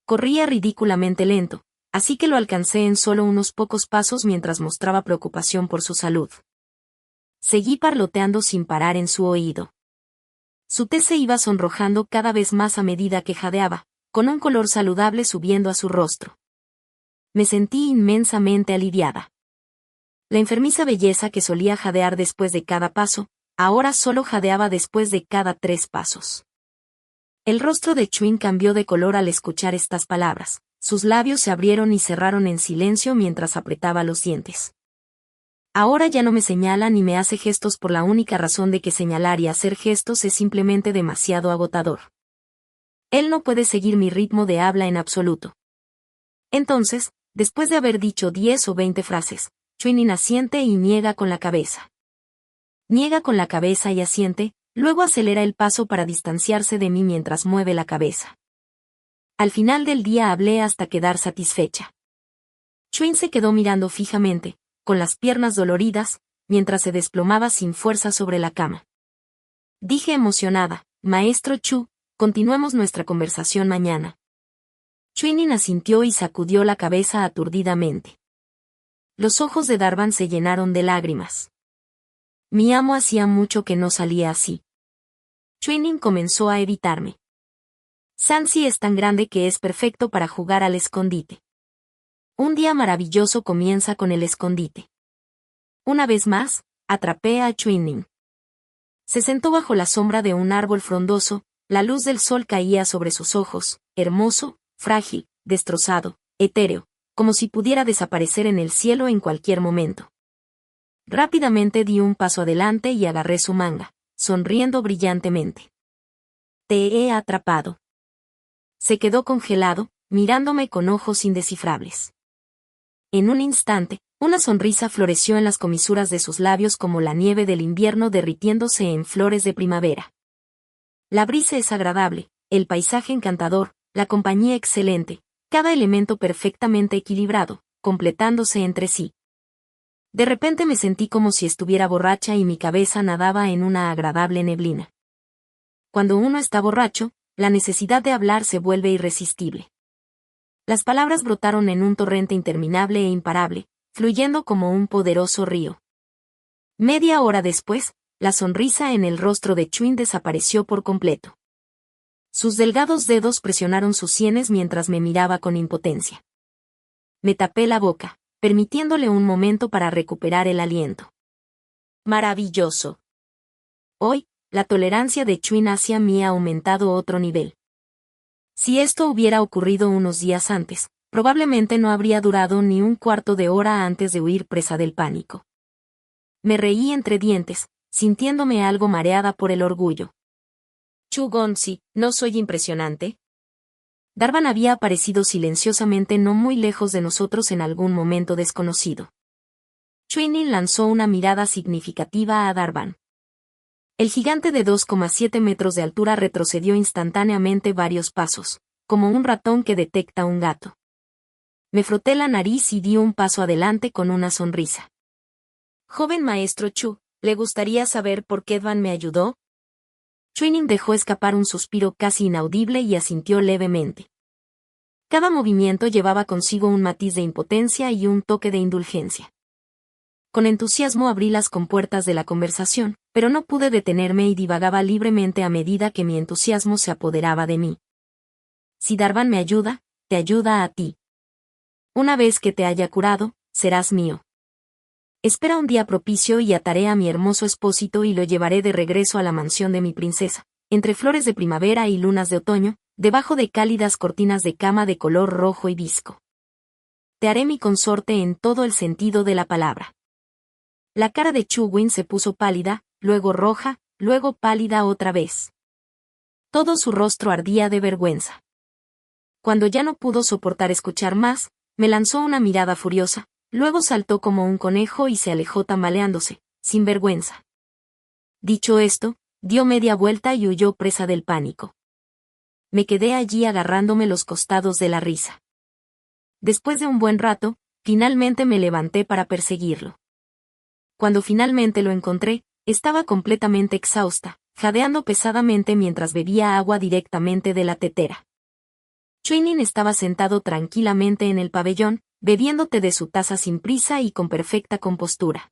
Corría ridículamente lento, así que lo alcancé en solo unos pocos pasos mientras mostraba preocupación por su salud. Seguí parloteando sin parar en su oído. Su tez se iba sonrojando cada vez más a medida que jadeaba, con un color saludable subiendo a su rostro. Me sentí inmensamente aliviada. La enfermiza belleza que solía jadear después de cada paso, ahora solo jadeaba después de cada 3 pasos. El rostro de Chuin cambió de color al escuchar estas palabras, sus labios se abrieron y cerraron en silencio mientras apretaba los dientes. Ahora ya no me señala ni me hace gestos por la única razón de que señalar y hacer gestos es simplemente demasiado agotador. Él no puede seguir mi ritmo de habla en absoluto. Entonces, después de haber dicho 10 o 20 frases, Chuinin asiente y niega con la cabeza. Niega con la cabeza y asiente, luego acelera el paso para distanciarse de mí mientras mueve la cabeza. Al final del día hablé hasta quedar satisfecha. Chuin se quedó mirando fijamente, con las piernas doloridas, mientras se desplomaba sin fuerza sobre la cama. Dije emocionada, Maestro Chu, continuemos nuestra conversación mañana. Chuinin asintió y sacudió la cabeza aturdidamente. Los ojos de Darvan se llenaron de lágrimas. Mi amo hacía mucho que no salía así. Chuinin comenzó a evitarme. Sansi es tan grande que es perfecto para jugar al escondite. Un día maravilloso comienza con el escondite. Una vez más, atrapé a Chuinin. Se sentó bajo la sombra de un árbol frondoso, la luz del sol caía sobre sus ojos, hermoso, frágil, destrozado, etéreo, como si pudiera desaparecer en el cielo en cualquier momento. Rápidamente di un paso adelante y agarré su manga, sonriendo brillantemente. Te he atrapado. Se quedó congelado, mirándome con ojos indescifrables. En un instante, una sonrisa floreció en las comisuras de sus labios como la nieve del invierno derritiéndose en flores de primavera. La brisa es agradable, el paisaje encantador, la compañía excelente, cada elemento perfectamente equilibrado, completándose entre sí. De repente me sentí como si estuviera borracha y mi cabeza nadaba en una agradable neblina. Cuando uno está borracho, la necesidad de hablar se vuelve irresistible. Las palabras brotaron en un torrente interminable e imparable, fluyendo como un poderoso río. Media hora después, la sonrisa en el rostro de Chuin desapareció por completo. Sus delgados dedos presionaron sus sienes mientras me miraba con impotencia. Me tapé la boca, permitiéndole un momento para recuperar el aliento. Maravilloso. Hoy, la tolerancia de Chuin hacia mí ha aumentado otro nivel. Si esto hubiera ocurrido unos días antes, probablemente no habría durado ni un cuarto de hora antes de huir presa del pánico. Me reí entre dientes, sintiéndome algo mareada por el orgullo. Chu Gonzi, ¿no soy impresionante? Darvan había aparecido silenciosamente no muy lejos de nosotros en algún momento desconocido. Chuinin lanzó una mirada significativa a Darvan. El gigante de 2,7 metros de altura retrocedió instantáneamente varios pasos, como un ratón que detecta un gato. Me froté la nariz y di un paso adelante con una sonrisa. Joven maestro Chu, ¿le gustaría saber por qué Dvan me ayudó? Chuinin dejó escapar un suspiro casi inaudible y asintió levemente. Cada movimiento llevaba consigo un matiz de impotencia y un toque de indulgencia. Con entusiasmo abrí las compuertas de la conversación, pero no pude detenerme y divagaba libremente a medida que mi entusiasmo se apoderaba de mí. Si Darvan me ayuda, te ayuda a ti. Una vez que te haya curado, serás mío. Espera un día propicio y ataré a mi hermoso espósito y lo llevaré de regreso a la mansión de mi princesa, entre flores de primavera y lunas de otoño, debajo de cálidas cortinas de cama de color rojo y visco. Te haré mi consorte en todo el sentido de la palabra. La cara de Chuwin se puso pálida, luego roja, luego pálida otra vez. Todo su rostro ardía de vergüenza. Cuando ya no pudo soportar escuchar más, me lanzó una mirada furiosa, luego saltó como un conejo y se alejó tambaleándose, sin vergüenza. Dicho esto, dio media vuelta y huyó presa del pánico. Me quedé allí agarrándome los costados de la risa. Después de un buen rato, finalmente me levanté para perseguirlo. Cuando finalmente lo encontré, estaba completamente exhausta, jadeando pesadamente mientras bebía agua directamente de la tetera. Chuinin estaba sentado tranquilamente en el pabellón, bebiendo té de su taza sin prisa y con perfecta compostura.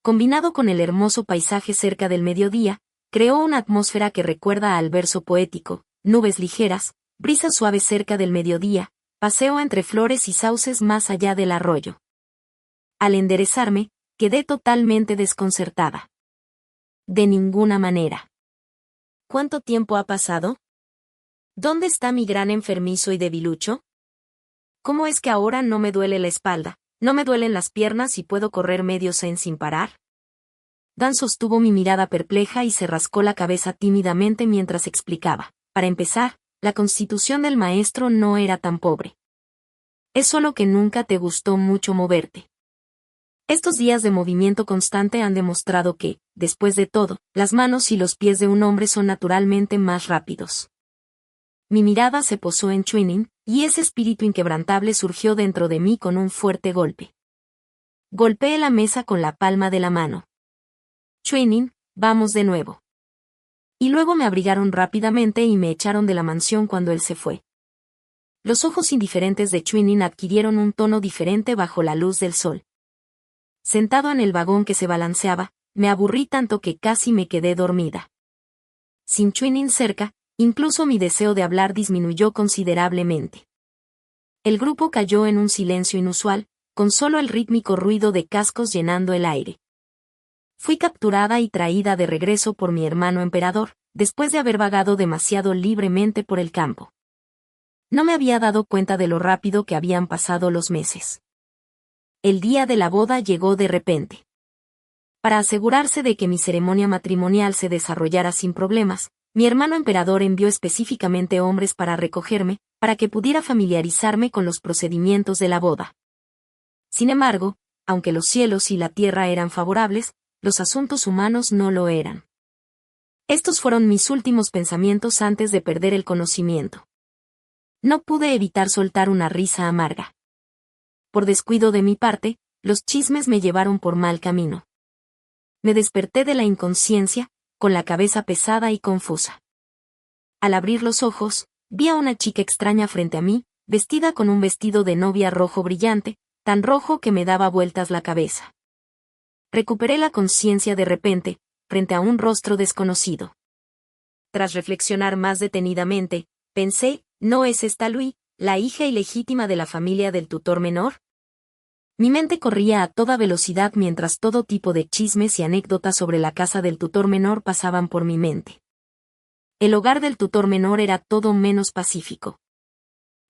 Combinado con el hermoso paisaje cerca del mediodía, creó una atmósfera que recuerda al verso poético: nubes ligeras, brisa suave cerca del mediodía, paseo entre flores y sauces más allá del arroyo. Al enderezarme, quedé totalmente desconcertada. De ninguna manera. ¿Cuánto tiempo ha pasado? ¿Dónde está mi gran enfermizo y debilucho? ¿Cómo es que ahora no me duele la espalda, no me duelen las piernas y puedo correr medio zen sin parar? Dan sostuvo mi mirada perpleja y se rascó la cabeza tímidamente mientras explicaba. Para empezar, la constitución del maestro no era tan pobre. Es solo que nunca te gustó mucho moverte. Estos días de movimiento constante han demostrado que, después de todo, las manos y los pies de un hombre son naturalmente más rápidos. Mi mirada se posó en Chuinin, y ese espíritu inquebrantable surgió dentro de mí con un fuerte golpe. Golpeé la mesa con la palma de la mano. Chuinin, vamos de nuevo. Y luego me abrigaron rápidamente y me echaron de la mansión cuando él se fue. Los ojos indiferentes de Chuinin adquirieron un tono diferente bajo la luz del sol. Sentado en el vagón que se balanceaba, me aburrí tanto que casi me quedé dormida. Sin Chuinin cerca, incluso mi deseo de hablar disminuyó considerablemente. El grupo cayó en un silencio inusual, con solo el rítmico ruido de cascos llenando el aire. Fui capturada y traída de regreso por mi hermano emperador, después de haber vagado demasiado libremente por el campo. No me había dado cuenta de lo rápido que habían pasado los meses. El día de la boda llegó de repente. Para asegurarse de que mi ceremonia matrimonial se desarrollara sin problemas, mi hermano emperador envió específicamente hombres para recogerme, para que pudiera familiarizarme con los procedimientos de la boda. Sin embargo, aunque los cielos y la tierra eran favorables, los asuntos humanos no lo eran. Estos fueron mis últimos pensamientos antes de perder el conocimiento. No pude evitar soltar una risa amarga. Por descuido de mi parte, los chismes me llevaron por mal camino. Me desperté de la inconsciencia, con la cabeza pesada y confusa. Al abrir los ojos, vi a una chica extraña frente a mí, vestida con un vestido de novia rojo brillante, tan rojo que me daba vueltas la cabeza. Recuperé la conciencia de repente, frente a un rostro desconocido. Tras reflexionar más detenidamente, pensé, ¿no es esta Lui, la hija ilegítima de la familia del tutor menor? Mi mente corría a toda velocidad mientras todo tipo de chismes y anécdotas sobre la casa del tutor menor pasaban por mi mente. El hogar del tutor menor era todo menos pacífico.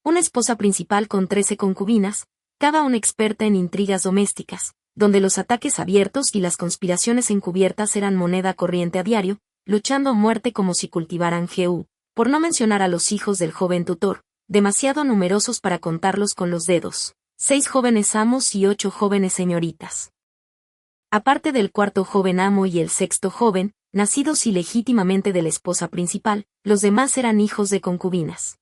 Una esposa principal con 13 concubinas, cada una experta en intrigas domésticas, donde los ataques abiertos y las conspiraciones encubiertas eran moneda corriente a diario, luchando a muerte como si cultivaran GU, por no mencionar a los hijos del joven tutor, demasiado numerosos para contarlos con los dedos, 6 jóvenes amos y 8 jóvenes señoritas. Aparte del cuarto joven amo y el sexto joven, nacidos ilegítimamente de la esposa principal, los demás eran hijos de concubinas.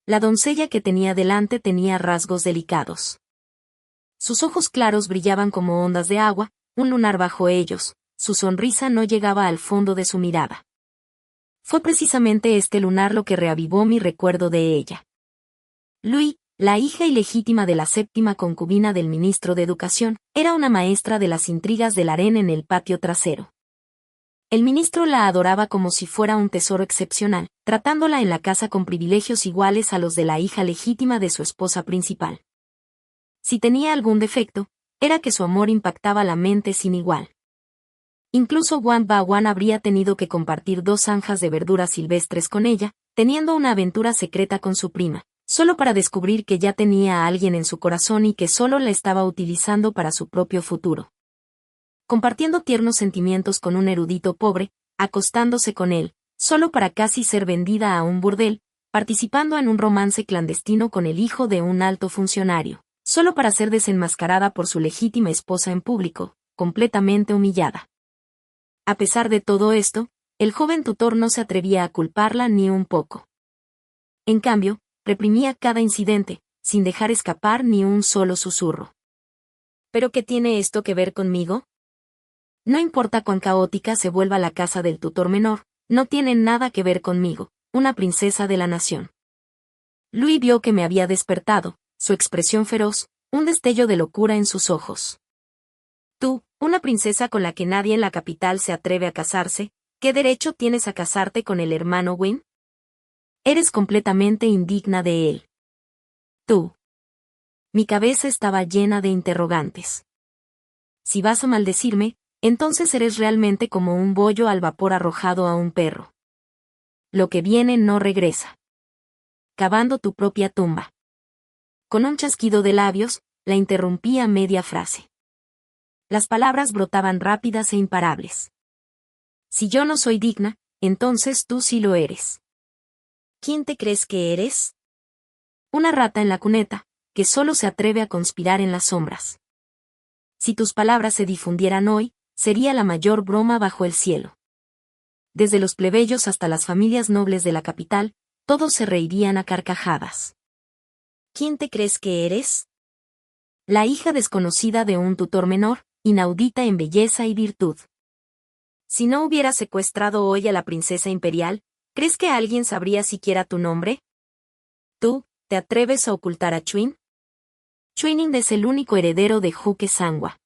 La doncella que tenía delante tenía rasgos delicados. Sus ojos claros brillaban como ondas de agua, un lunar bajo ellos, su sonrisa no llegaba al fondo de su mirada. Fue precisamente este lunar lo que reavivó mi recuerdo de ella. Lui, la hija ilegítima de la séptima concubina del ministro de Educación, era una maestra de las intrigas del harén en el patio trasero. El ministro la adoraba como si fuera un tesoro excepcional, tratándola en la casa con privilegios iguales a los de la hija legítima de su esposa principal. Si tenía algún defecto, era que su amor impactaba la mente sin igual. Incluso Wang Bawan habría tenido que compartir 2 zanjas de verduras silvestres con ella, teniendo una aventura secreta con su prima, solo para descubrir que ya tenía a alguien en su corazón y que solo la estaba utilizando para su propio futuro. Compartiendo tiernos sentimientos con un erudito pobre, acostándose con él, solo para casi ser vendida a un burdel, participando en un romance clandestino con el hijo de un alto funcionario, solo para ser desenmascarada por su legítima esposa en público, completamente humillada. A pesar de todo esto, el joven tutor no se atrevía a culparla ni un poco. En cambio, reprimía cada incidente, sin dejar escapar ni un solo susurro. ¿Pero qué tiene esto que ver conmigo? No importa cuán caótica se vuelva la casa del tutor menor, no tiene nada que ver conmigo, una princesa de la nación. Lui vio que me había despertado, su expresión feroz, un destello de locura en sus ojos. Tú, una princesa con la que nadie en la capital se atreve a casarse, ¿qué derecho tienes a casarte con el hermano Win? Eres completamente indigna de él. Tú. Mi cabeza estaba llena de interrogantes. Si vas a maldecirme, entonces eres realmente como un bollo al vapor arrojado a un perro. Lo que viene no regresa. Cavando tu propia tumba. Con un chasquido de labios, la interrumpí a media frase. Las palabras brotaban rápidas e imparables. Si yo no soy digna, entonces tú sí lo eres. ¿Quién te crees que eres? Una rata en la cuneta, que solo se atreve a conspirar en las sombras. Si tus palabras se difundieran hoy, sería la mayor broma bajo el cielo. Desde los plebeyos hasta las familias nobles de la capital, todos se reirían a carcajadas. ¿Quién te crees que eres? La hija desconocida de un tutor menor, inaudita en belleza y virtud. Si no hubieras secuestrado hoy a la princesa imperial, ¿crees que alguien sabría siquiera tu nombre? ¿Tú, te atreves a ocultar a Chuin? Chuinin es el único heredero de Juque Sangua.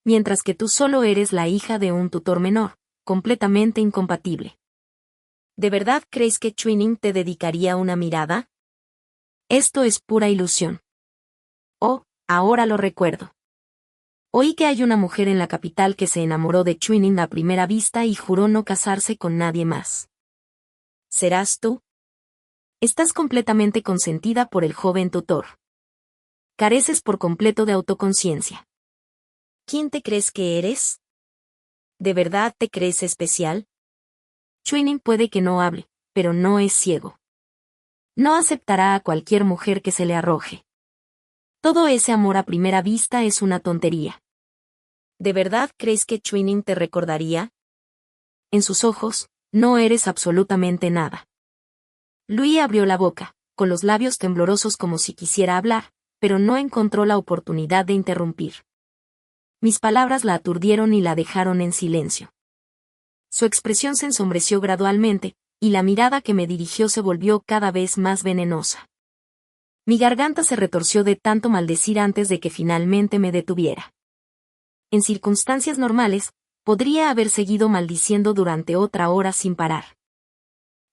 mientras que tú solo eres la hija de un tutor menor, completamente incompatible. ¿De verdad crees que Twining te dedicaría una mirada? Esto es pura ilusión. Oh, ahora lo recuerdo. Oí que hay una mujer en la capital que se enamoró de Twining a primera vista y juró no casarse con nadie más. ¿Serás tú? Estás completamente consentida por el joven tutor. Careces por completo de autoconciencia. ¿Quién te crees que eres? ¿De verdad te crees especial? Twining puede que no hable, pero no es ciego. No aceptará a cualquier mujer que se le arroje. Todo ese amor a primera vista es una tontería. ¿De verdad crees que Twining te recordaría? En sus ojos, no eres absolutamente nada. Louis abrió la boca, con los labios temblorosos como si quisiera hablar, pero no encontró la oportunidad de interrumpir. Mis palabras la aturdieron y la dejaron en silencio. Su expresión se ensombreció gradualmente, y la mirada que me dirigió se volvió cada vez más venenosa. Mi garganta se retorció de tanto maldecir antes de que finalmente me detuviera. En circunstancias normales, podría haber seguido maldiciendo durante otra hora sin parar.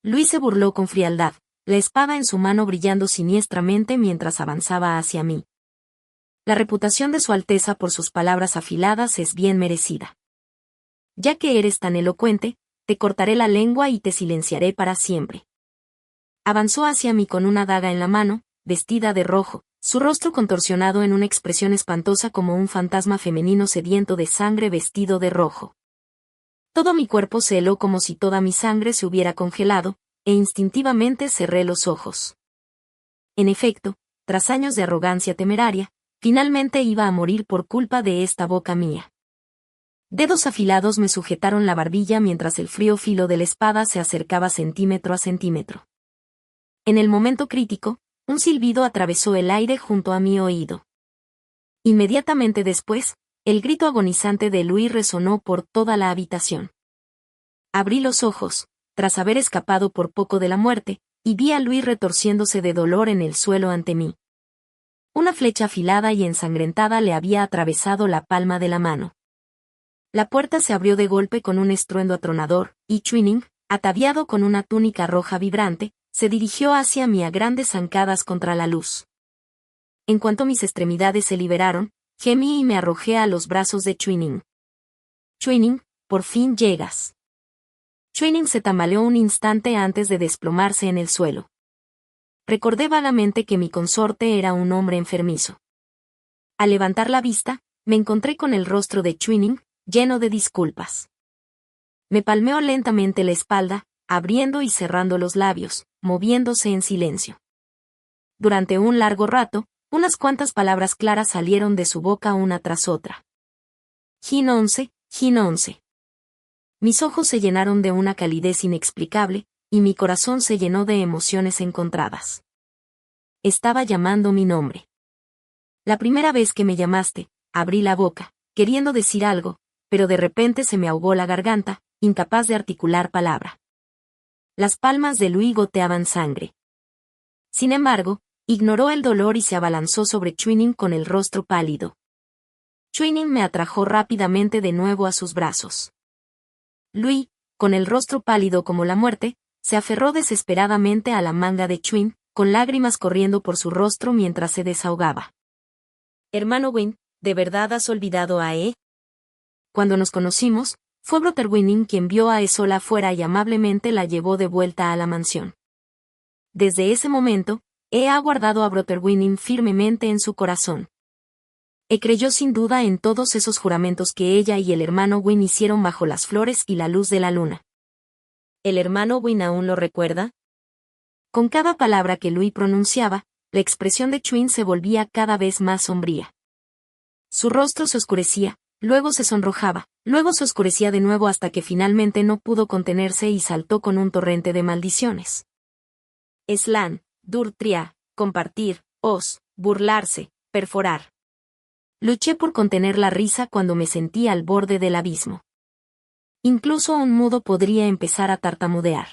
Louis se burló con frialdad, la espada en su mano brillando siniestramente mientras avanzaba hacia mí. La reputación de Su Alteza por sus palabras afiladas es bien merecida. Ya que eres tan elocuente, te cortaré la lengua y te silenciaré para siempre. Avanzó hacia mí con una daga en la mano, vestida de rojo, su rostro contorsionado en una expresión espantosa como un fantasma femenino sediento de sangre vestido de rojo. Todo mi cuerpo se heló como si toda mi sangre se hubiera congelado, e instintivamente cerré los ojos. En efecto, tras años de arrogancia temeraria, finalmente iba a morir por culpa de esta boca mía. Dedos afilados me sujetaron la barbilla mientras el frío filo de la espada se acercaba centímetro a centímetro. En el momento crítico, un silbido atravesó el aire junto a mi oído. Inmediatamente después, el grito agonizante de Louis resonó por toda la habitación. Abrí los ojos, tras haber escapado por poco de la muerte, y vi a Louis retorciéndose de dolor en el suelo ante mí. Una flecha afilada y ensangrentada le había atravesado la palma de la mano. La puerta se abrió de golpe con un estruendo atronador, y Twining, ataviado con una túnica roja vibrante, se dirigió hacia mí a grandes zancadas contra la luz. En cuanto mis extremidades se liberaron, gemí y me arrojé a los brazos de Twining. Twining, por fin llegas. Twining se tambaleó un instante antes de desplomarse en el suelo. Recordé vagamente que mi consorte era un hombre enfermizo. Al levantar la vista, me encontré con el rostro de Twining, lleno de disculpas. Me palmeó lentamente la espalda, abriendo y cerrando los labios, moviéndose en silencio. Durante un largo rato, unas cuantas palabras claras salieron de su boca una tras otra. Jin 11, Jin 11. Mis ojos se llenaron de una calidez inexplicable, y mi corazón se llenó de emociones encontradas. Estaba llamando mi nombre. La primera vez que me llamaste, abrí la boca, queriendo decir algo, pero de repente se me ahogó la garganta, incapaz de articular palabra. Las palmas de Louis goteaban sangre. Sin embargo, ignoró el dolor y se abalanzó sobre Twining con el rostro pálido. Twining me atrajo rápidamente de nuevo a sus brazos. Louis, con el rostro pálido como la muerte, se aferró desesperadamente a la manga de Twining, con lágrimas corriendo por su rostro mientras se desahogaba. Hermano Wynne, ¿de verdad has olvidado a E? Cuando nos conocimos, fue Brother Winning quien vio a E sola afuera y amablemente la llevó de vuelta a la mansión. Desde ese momento, E ha guardado a Brother Winning firmemente en su corazón. E creyó sin duda en todos esos juramentos que ella y el hermano Wynne hicieron bajo las flores y la luz de la luna. ¿El hermano Wynne aún lo recuerda? Con cada palabra que Louis pronunciaba, la expresión de Twining se volvía cada vez más sombría. Su rostro se oscurecía, luego se sonrojaba, luego se oscurecía de nuevo hasta que finalmente no pudo contenerse y saltó con un torrente de maldiciones. Slan, Durtria, compartir, os, burlarse, perforar. Luché por contener la risa cuando me sentí al borde del abismo. Incluso un mudo podría empezar a tartamudear.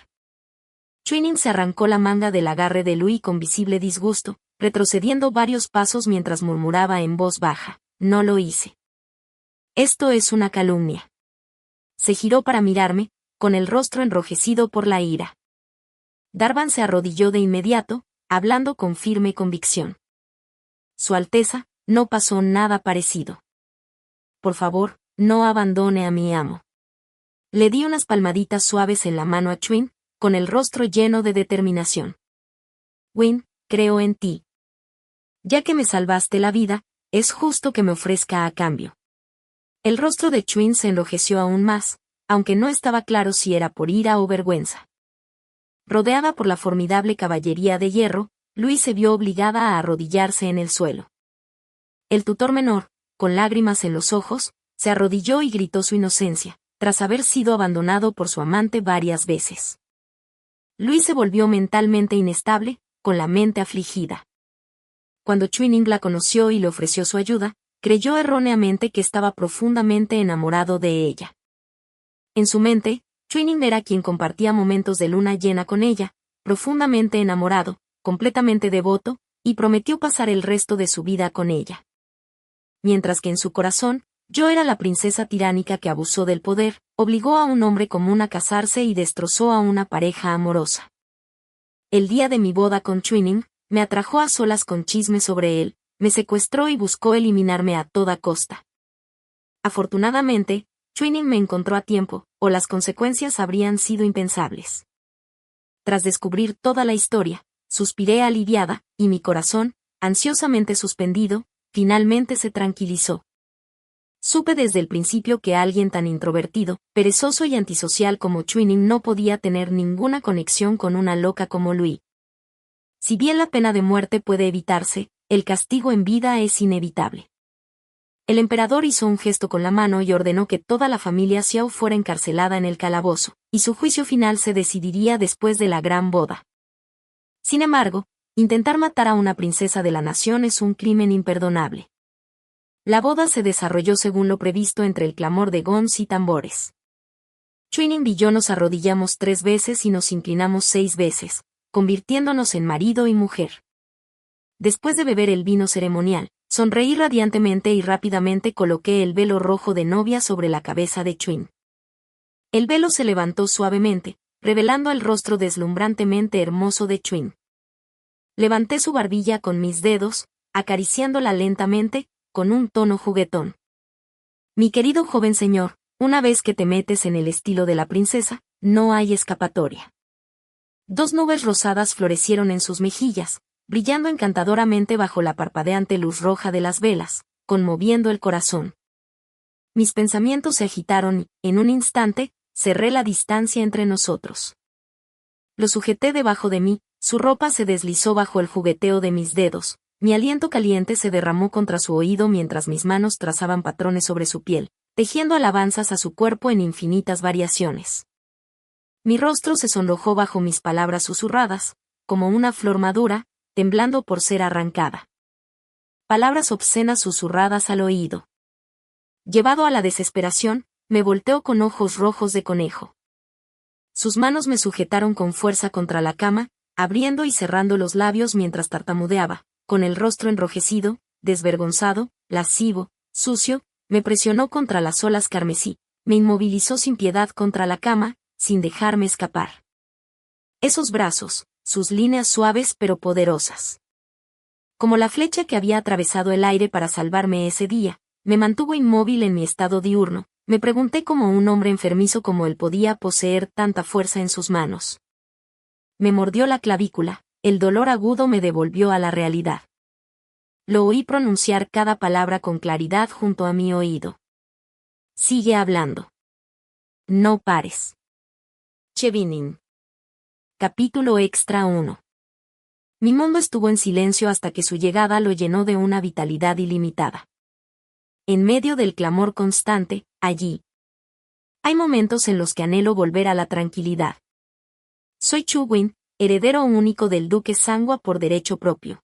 Twining se arrancó la manga del agarre de Louis con visible disgusto, retrocediendo varios pasos mientras murmuraba en voz baja, no lo hice. Esto es una calumnia. Se giró para mirarme, con el rostro enrojecido por la ira. Darvan se arrodilló de inmediato, hablando con firme convicción. Su Alteza, no pasó nada parecido. Por favor, no abandone a mi amo. Le di unas palmaditas suaves en la mano a Chwin, con el rostro lleno de determinación. Win, creo en ti. Ya que me salvaste la vida, es justo que me ofrezca a cambio. El rostro de Chwin se enrojeció aún más, aunque no estaba claro si era por ira o vergüenza. Rodeada por la formidable caballería de hierro, Luis se vio obligada a arrodillarse en el suelo. El tutor menor, con lágrimas en los ojos, se arrodilló y gritó su inocencia, tras haber sido abandonado por su amante varias veces. Luis se volvió mentalmente inestable, con la mente afligida. Cuando Chwin la conoció y le ofreció su ayuda, creyó erróneamente que estaba profundamente enamorado de ella. En su mente, Chwin era quien compartía momentos de luna llena con ella, profundamente enamorado, completamente devoto, y prometió pasar el resto de su vida con ella. Mientras que en su corazón, yo era la princesa tiránica que abusó del poder, obligó a un hombre común a casarse y destrozó a una pareja amorosa. El día de mi boda con Chwin, me atrajo a solas con chismes sobre él, me secuestró y buscó eliminarme a toda costa. Afortunadamente, Chwin me encontró a tiempo, o las consecuencias habrían sido impensables. Tras descubrir toda la historia, suspiré aliviada, y mi corazón, ansiosamente suspendido, finalmente se tranquilizó. Supe desde el principio que alguien tan introvertido, perezoso y antisocial como Chwin no podía tener ninguna conexión con una loca como Louis. Si bien la pena de muerte puede evitarse, el castigo en vida es inevitable. El emperador hizo un gesto con la mano y ordenó que toda la familia Xiao fuera encarcelada en el calabozo, y su juicio final se decidiría después de la gran boda. Sin embargo, intentar matar a una princesa de la nación es un crimen imperdonable. La boda se desarrolló según lo previsto entre el clamor de gons y tambores. Chwin y yo nos arrodillamos 3 veces y nos inclinamos 6 veces, convirtiéndonos en marido y mujer. Después de beber el vino ceremonial, sonreí radiantemente y rápidamente coloqué el velo rojo de novia sobre la cabeza de Chwin. El velo se levantó suavemente, revelando el rostro deslumbrantemente hermoso de Chwin. Levanté su barbilla con mis dedos, acariciándola lentamente, con un tono juguetón. Mi querido joven señor, una vez que te metes en el estilo de la princesa, no hay escapatoria. 2 nubes rosadas florecieron en sus mejillas, brillando encantadoramente bajo la parpadeante luz roja de las velas, conmoviendo el corazón. Mis pensamientos se agitaron y, en un instante, cerré la distancia entre nosotros. Lo sujeté debajo de mí, su ropa se deslizó bajo el jugueteo de mis dedos, mi aliento caliente se derramó contra su oído mientras mis manos trazaban patrones sobre su piel, tejiendo alabanzas a su cuerpo en infinitas variaciones. Mi rostro se sonrojó bajo mis palabras susurradas, como una flor madura, temblando por ser arrancada. Palabras obscenas susurradas al oído. Llevado a la desesperación, me volteó con ojos rojos de conejo. Sus manos me sujetaron con fuerza contra la cama, abriendo y cerrando los labios mientras tartamudeaba, con el rostro enrojecido, desvergonzado, lascivo, sucio, me presionó contra las olas carmesí, me inmovilizó sin piedad contra la cama, sin dejarme escapar. Esos brazos, sus líneas suaves pero poderosas. Como la flecha que había atravesado el aire para salvarme ese día, me mantuvo inmóvil en mi estado diurno, me pregunté cómo un hombre enfermizo como él podía poseer tanta fuerza en sus manos. Me mordió la clavícula, el dolor agudo me devolvió a la realidad. Lo oí pronunciar cada palabra con claridad junto a mi oído. Sigue hablando. No pares. Chevinin. Capítulo extra 1. Mi mundo estuvo en silencio hasta que su llegada lo llenó de una vitalidad ilimitada. En medio del clamor constante, allí. Hay momentos en los que anhelo volver a la tranquilidad. Soy Chu Win, heredero único del duque Sangua por derecho propio.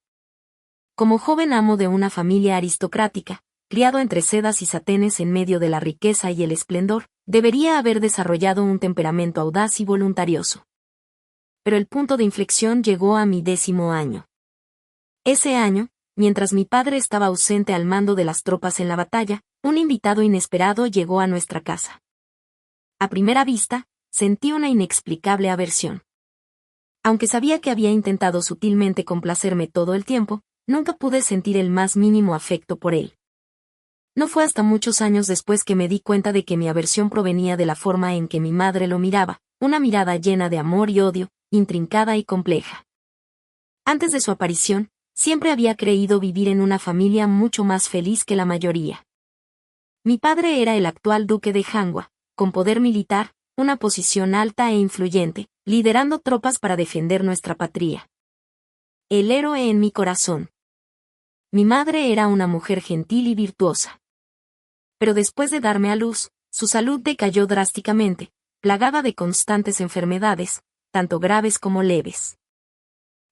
Como joven amo de una familia aristocrática, criado entre sedas y satenes en medio de la riqueza y el esplendor, debería haber desarrollado un temperamento audaz y voluntarioso. Pero el punto de inflexión llegó a mi 10º año. Ese año, mientras mi padre estaba ausente al mando de las tropas en la batalla, un invitado inesperado llegó a nuestra casa. A primera vista, sentí una inexplicable aversión. Aunque sabía que había intentado sutilmente complacerme todo el tiempo, nunca pude sentir el más mínimo afecto por él. No fue hasta muchos años después que me di cuenta de que mi aversión provenía de la forma en que mi madre lo miraba, una mirada llena de amor y odio, intrincada y compleja. Antes de su aparición, siempre había creído vivir en una familia mucho más feliz que la mayoría. Mi padre era el actual duque de Hanwha, con poder militar, una posición alta e influyente, liderando tropas para defender nuestra patria. El héroe en mi corazón. Mi madre era una mujer gentil y virtuosa. Pero después de darme a luz, su salud decayó drásticamente, plagada de constantes enfermedades, tanto graves como leves.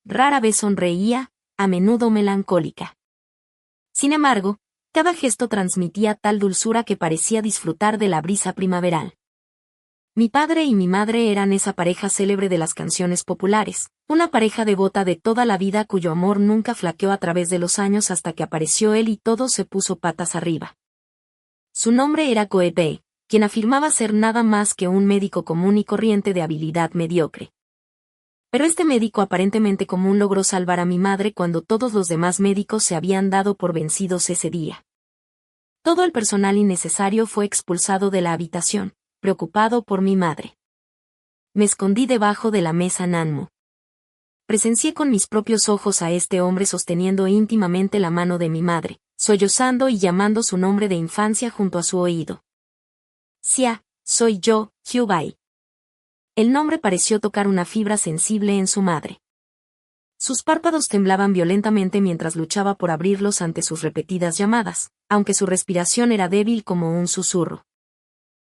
Rara vez sonreía, a menudo melancólica. Sin embargo, cada gesto transmitía tal dulzura que parecía disfrutar de la brisa primaveral. Mi padre y mi madre eran esa pareja célebre de las canciones populares, una pareja devota de toda la vida cuyo amor nunca flaqueó a través de los años hasta que apareció él y todo se puso patas arriba. Su nombre era Koe-pei, quien afirmaba ser nada más que un médico común y corriente de habilidad mediocre. Pero este médico aparentemente común logró salvar a mi madre cuando todos los demás médicos se habían dado por vencidos ese día. Todo el personal innecesario fue expulsado de la habitación, preocupado por mi madre. Me escondí debajo de la mesa Nanmo. Presencié con mis propios ojos a este hombre sosteniendo íntimamente la mano de mi madre, sollozando y llamando su nombre de infancia junto a su oído. Xia, soy yo, Hyubai. El nombre pareció tocar una fibra sensible en su madre. Sus párpados temblaban violentamente mientras luchaba por abrirlos ante sus repetidas llamadas, aunque su respiración era débil como un susurro.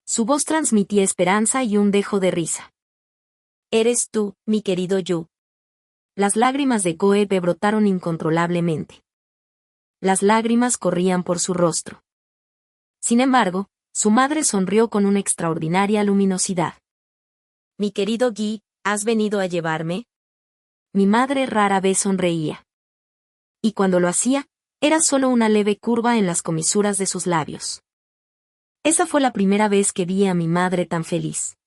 Su voz transmitía esperanza y un dejo de risa. «Eres tú, mi querido Yu». Las lágrimas de Koe-pei brotaron incontrolablemente. Las lágrimas corrían por su rostro. Sin embargo, su madre sonrió con una extraordinaria luminosidad. «Mi querido Gi, ¿has venido a llevarme?» Mi madre rara vez sonreía. Y cuando lo hacía, era solo una leve curva en las comisuras de sus labios. Esa fue la primera vez que vi a mi madre tan feliz.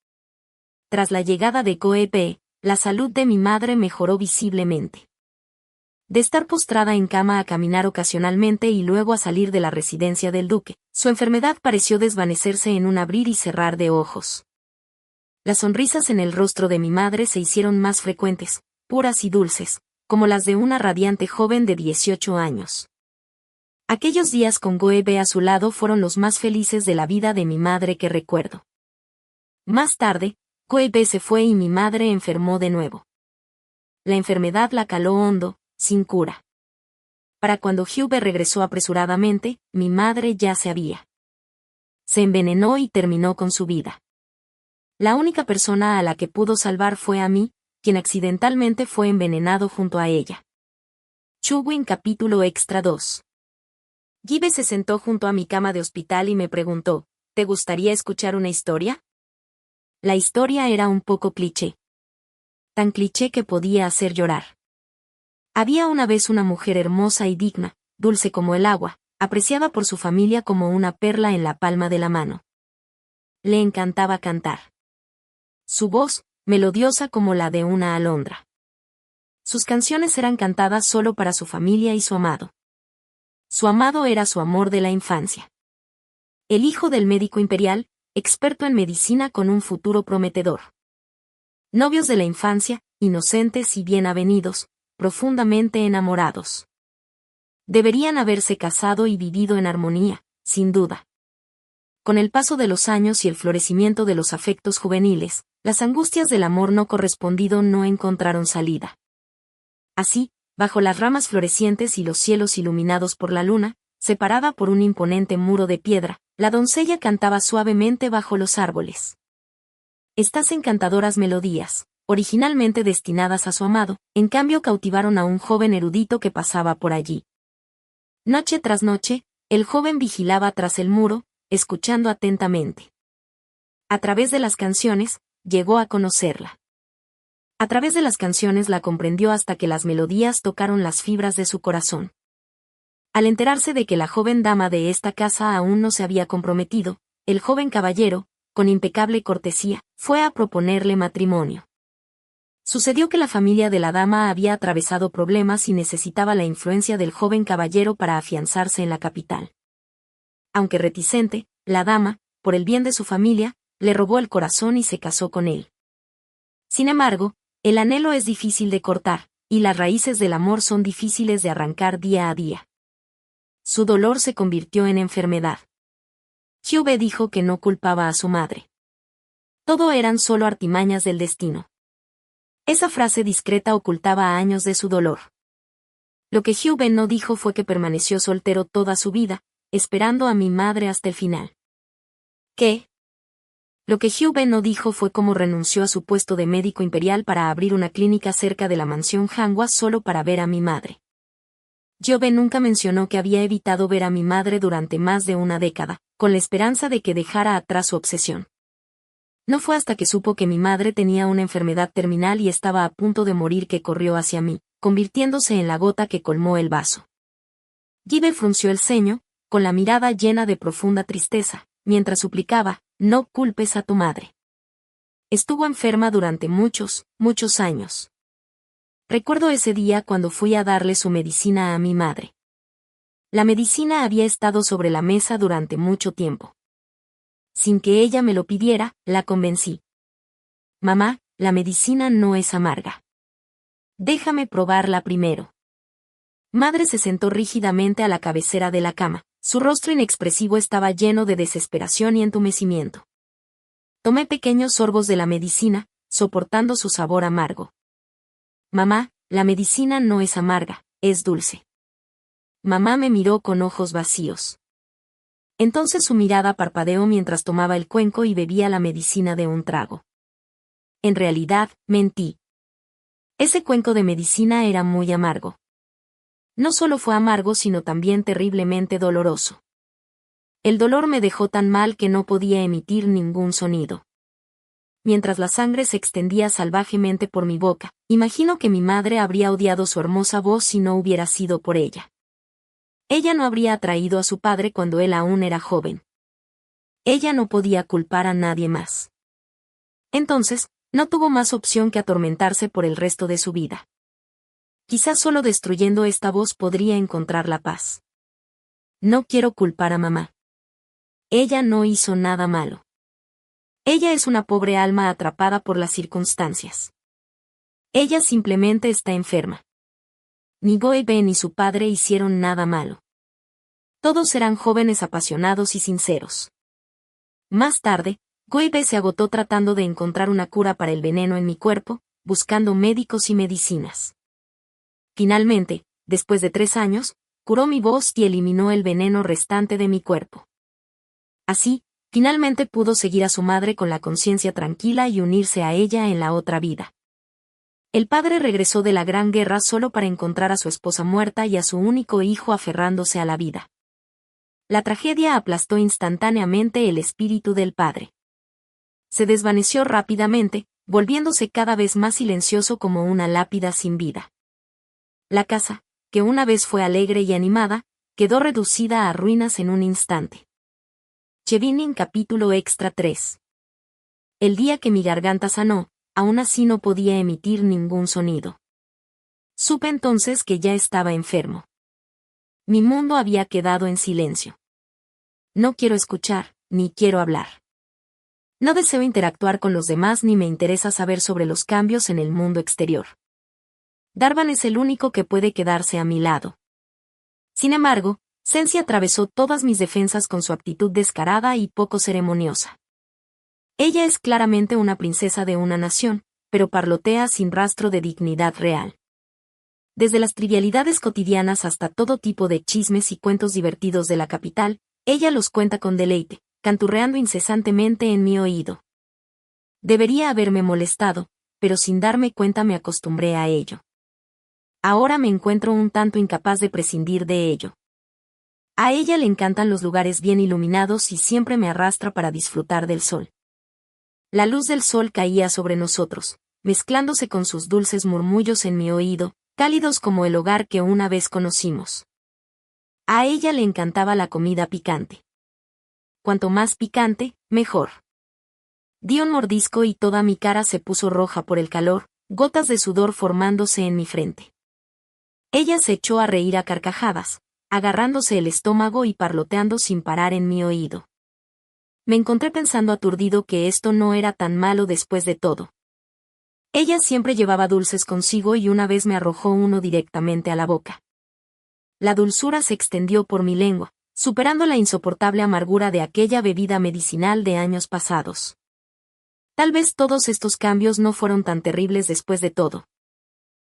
Tras la llegada de Koe-pei, la salud de mi madre mejoró visiblemente. De estar postrada en cama a caminar ocasionalmente y luego a salir de la residencia del duque, su enfermedad pareció desvanecerse en un abrir y cerrar de ojos. Las sonrisas en el rostro de mi madre se hicieron más frecuentes, puras y dulces, como las de una radiante joven de 18 años. Aquellos días con Koe-pei a su lado fueron los más felices de la vida de mi madre que recuerdo. Más tarde, Koe-pei se fue y mi madre enfermó de nuevo. La enfermedad la caló hondo, sin cura. Para cuando Hyubai regresó apresuradamente, mi madre ya se había. Se envenenó y terminó con su vida. La única persona a la que pudo salvar fue a mí, quien accidentalmente fue envenenado junto a ella. Chuwin capítulo extra 2. Gibe se sentó junto a mi cama de hospital y me preguntó, ¿te gustaría escuchar una historia? La historia era un poco cliché. Tan cliché que podía hacer llorar. Había una vez una mujer hermosa y digna, dulce como el agua, apreciada por su familia como una perla en la palma de la mano. Le encantaba cantar. Su voz, melodiosa como la de una alondra. Sus canciones eran cantadas solo para su familia y su amado. Su amado era su amor de la infancia. El hijo del médico imperial, experto en medicina con un futuro prometedor. Novios de la infancia, inocentes y bien avenidos, profundamente enamorados. Deberían haberse casado y vivido en armonía, sin duda. Con el paso de los años y el florecimiento de los afectos juveniles, las angustias del amor no correspondido no encontraron salida. Así, bajo las ramas florecientes y los cielos iluminados por la luna, separada por un imponente muro de piedra, la doncella cantaba suavemente bajo los árboles. Estas encantadoras melodías, originalmente destinadas a su amado, en cambio cautivaron a un joven erudito que pasaba por allí. Noche tras noche, el joven vigilaba tras el muro, escuchando atentamente. A través de las canciones, llegó a conocerla. A través de las canciones la comprendió hasta que las melodías tocaron las fibras de su corazón. Al enterarse de que la joven dama de esta casa aún no se había comprometido, el joven caballero, con impecable cortesía, fue a proponerle matrimonio. Sucedió que la familia de la dama había atravesado problemas y necesitaba la influencia del joven caballero para afianzarse en la capital. Aunque reticente, la dama, por el bien de su familia, le robó el corazón y se casó con él. Sin embargo, el anhelo es difícil de cortar, y las raíces del amor son difíciles de arrancar día a día. Su dolor se convirtió en enfermedad. Hube dijo que no culpaba a su madre. Todo eran solo artimañas del destino. Esa frase discreta ocultaba años de su dolor. Lo que Hube no dijo fue que permaneció soltero toda su vida, esperando a mi madre hasta el final. ¿Qué? Lo que Hube no dijo fue cómo renunció a su puesto de médico imperial para abrir una clínica cerca de la mansión Hanwha solo para ver a mi madre. Hube nunca mencionó que había evitado ver a mi madre durante más de una década, con la esperanza de que dejara atrás su obsesión. No fue hasta que supo que mi madre tenía una enfermedad terminal y estaba a punto de morir que corrió hacia mí, convirtiéndose en la gota que colmó el vaso. Hube frunció el ceño, con la mirada llena de profunda tristeza, mientras suplicaba, no culpes a tu madre. Estuvo enferma durante muchos años. Recuerdo ese día cuando fui a darle su medicina a mi madre. La medicina había estado sobre la mesa durante mucho tiempo. Sin que ella me lo pidiera, la convencí. Mamá, la medicina no es amarga. Déjame probarla primero. Madre se sentó rígidamente a la cabecera de la cama. Su rostro inexpresivo estaba lleno de desesperación y entumecimiento. Tomé pequeños sorbos de la medicina, soportando su sabor amargo. Mamá, la medicina no es amarga, es dulce. Mamá me miró con ojos vacíos. Entonces su mirada parpadeó mientras tomaba el cuenco y bebía la medicina de un trago. En realidad, mentí. Ese cuenco de medicina era muy amargo. No solo fue amargo sino también terriblemente doloroso. El dolor me dejó tan mal que no podía emitir ningún sonido. Mientras la sangre se extendía salvajemente por mi boca, imagino que mi madre habría odiado su hermosa voz si no hubiera sido por ella. Ella no habría atraído a su padre cuando él aún era joven. Ella no podía culpar a nadie más. Entonces, no tuvo más opción que atormentarse por el resto de su vida. Quizás solo destruyendo esta voz podría encontrar la paz. No quiero culpar a mamá. Ella no hizo nada malo. Ella es una pobre alma atrapada por las circunstancias. Ella simplemente está enferma. Ni Goibe ni su padre hicieron nada malo. Todos eran jóvenes apasionados y sinceros. Más tarde, Goibe se agotó tratando de encontrar una cura para el veneno en mi cuerpo, buscando médicos y medicinas. Finalmente, después de 3 años, curó mi voz y eliminó el veneno restante de mi cuerpo. Así, finalmente pudo seguir a su madre con la conciencia tranquila y unirse a ella en la otra vida. El padre regresó de la Gran Guerra solo para encontrar a su esposa muerta y a su único hijo aferrándose a la vida. La tragedia aplastó instantáneamente el espíritu del padre. Se desvaneció rápidamente, volviéndose cada vez más silencioso como una lápida sin vida. La casa, que una vez fue alegre y animada, quedó reducida a ruinas en un instante. Chevining capítulo extra 3. El día que mi garganta sanó, aún así no podía emitir ningún sonido. Supe entonces que ya estaba enfermo. Mi mundo había quedado en silencio. No quiero escuchar, ni quiero hablar. No deseo interactuar con los demás ni me interesa saber sobre los cambios en el mundo exterior. Darvan es el único que puede quedarse a mi lado. Sin embargo, Sensi atravesó todas mis defensas con su actitud descarada y poco ceremoniosa. Ella es claramente una princesa de una nación, pero parlotea sin rastro de dignidad real. Desde las trivialidades cotidianas hasta todo tipo de chismes y cuentos divertidos de la capital, ella los cuenta con deleite, canturreando incesantemente en mi oído. Debería haberme molestado, pero sin darme cuenta me acostumbré a ello. Ahora me encuentro un tanto incapaz de prescindir de ello. A ella le encantan los lugares bien iluminados y siempre me arrastra para disfrutar del sol. La luz del sol caía sobre nosotros, mezclándose con sus dulces murmullos en mi oído, cálidos como el hogar que una vez conocimos. A ella le encantaba la comida picante. Cuanto más picante, mejor. Di un mordisco y toda mi cara se puso roja por el calor, gotas de sudor formándose en mi frente. Ella se echó a reír a carcajadas, agarrándose el estómago y parloteando sin parar en mi oído. Me encontré pensando aturdido que esto no era tan malo después de todo. Ella siempre llevaba dulces consigo y una vez me arrojó uno directamente a la boca. La dulzura se extendió por mi lengua, superando la insoportable amargura de aquella bebida medicinal de años pasados. Tal vez todos estos cambios no fueron tan terribles después de todo.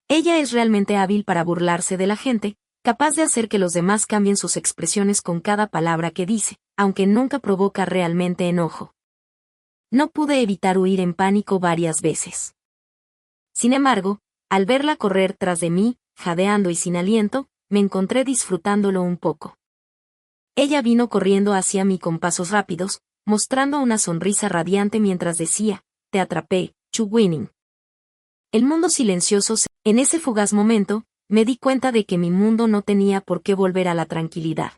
Ella es realmente hábil para burlarse de la gente, capaz de hacer que los demás cambien sus expresiones con cada palabra que dice, aunque nunca provoca realmente enojo. No pude evitar huir en pánico varias veces. Sin embargo, al verla correr tras de mí, jadeando y sin aliento, me encontré disfrutándolo un poco. Ella vino corriendo hacia mí con pasos rápidos, mostrando una sonrisa radiante mientras decía, "Te atrapé, Chu-Winning". El mundo silencioso en ese fugaz momento, me di cuenta de que mi mundo no tenía por qué volver a la tranquilidad.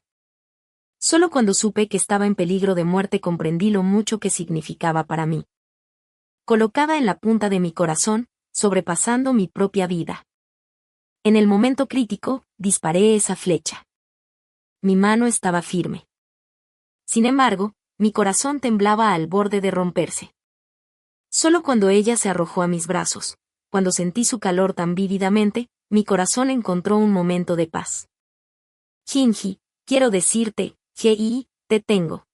Solo cuando supe que estaba en peligro de muerte comprendí lo mucho que significaba para mí. Colocada en la punta de mi corazón, sobrepasando mi propia vida. En el momento crítico, disparé esa flecha. Mi mano estaba firme. Sin embargo, mi corazón temblaba al borde de romperse. Solo cuando ella se arrojó a mis brazos, cuando sentí su calor tan vívidamente, mi corazón encontró un momento de paz. Jinji, quiero decirte, te tengo.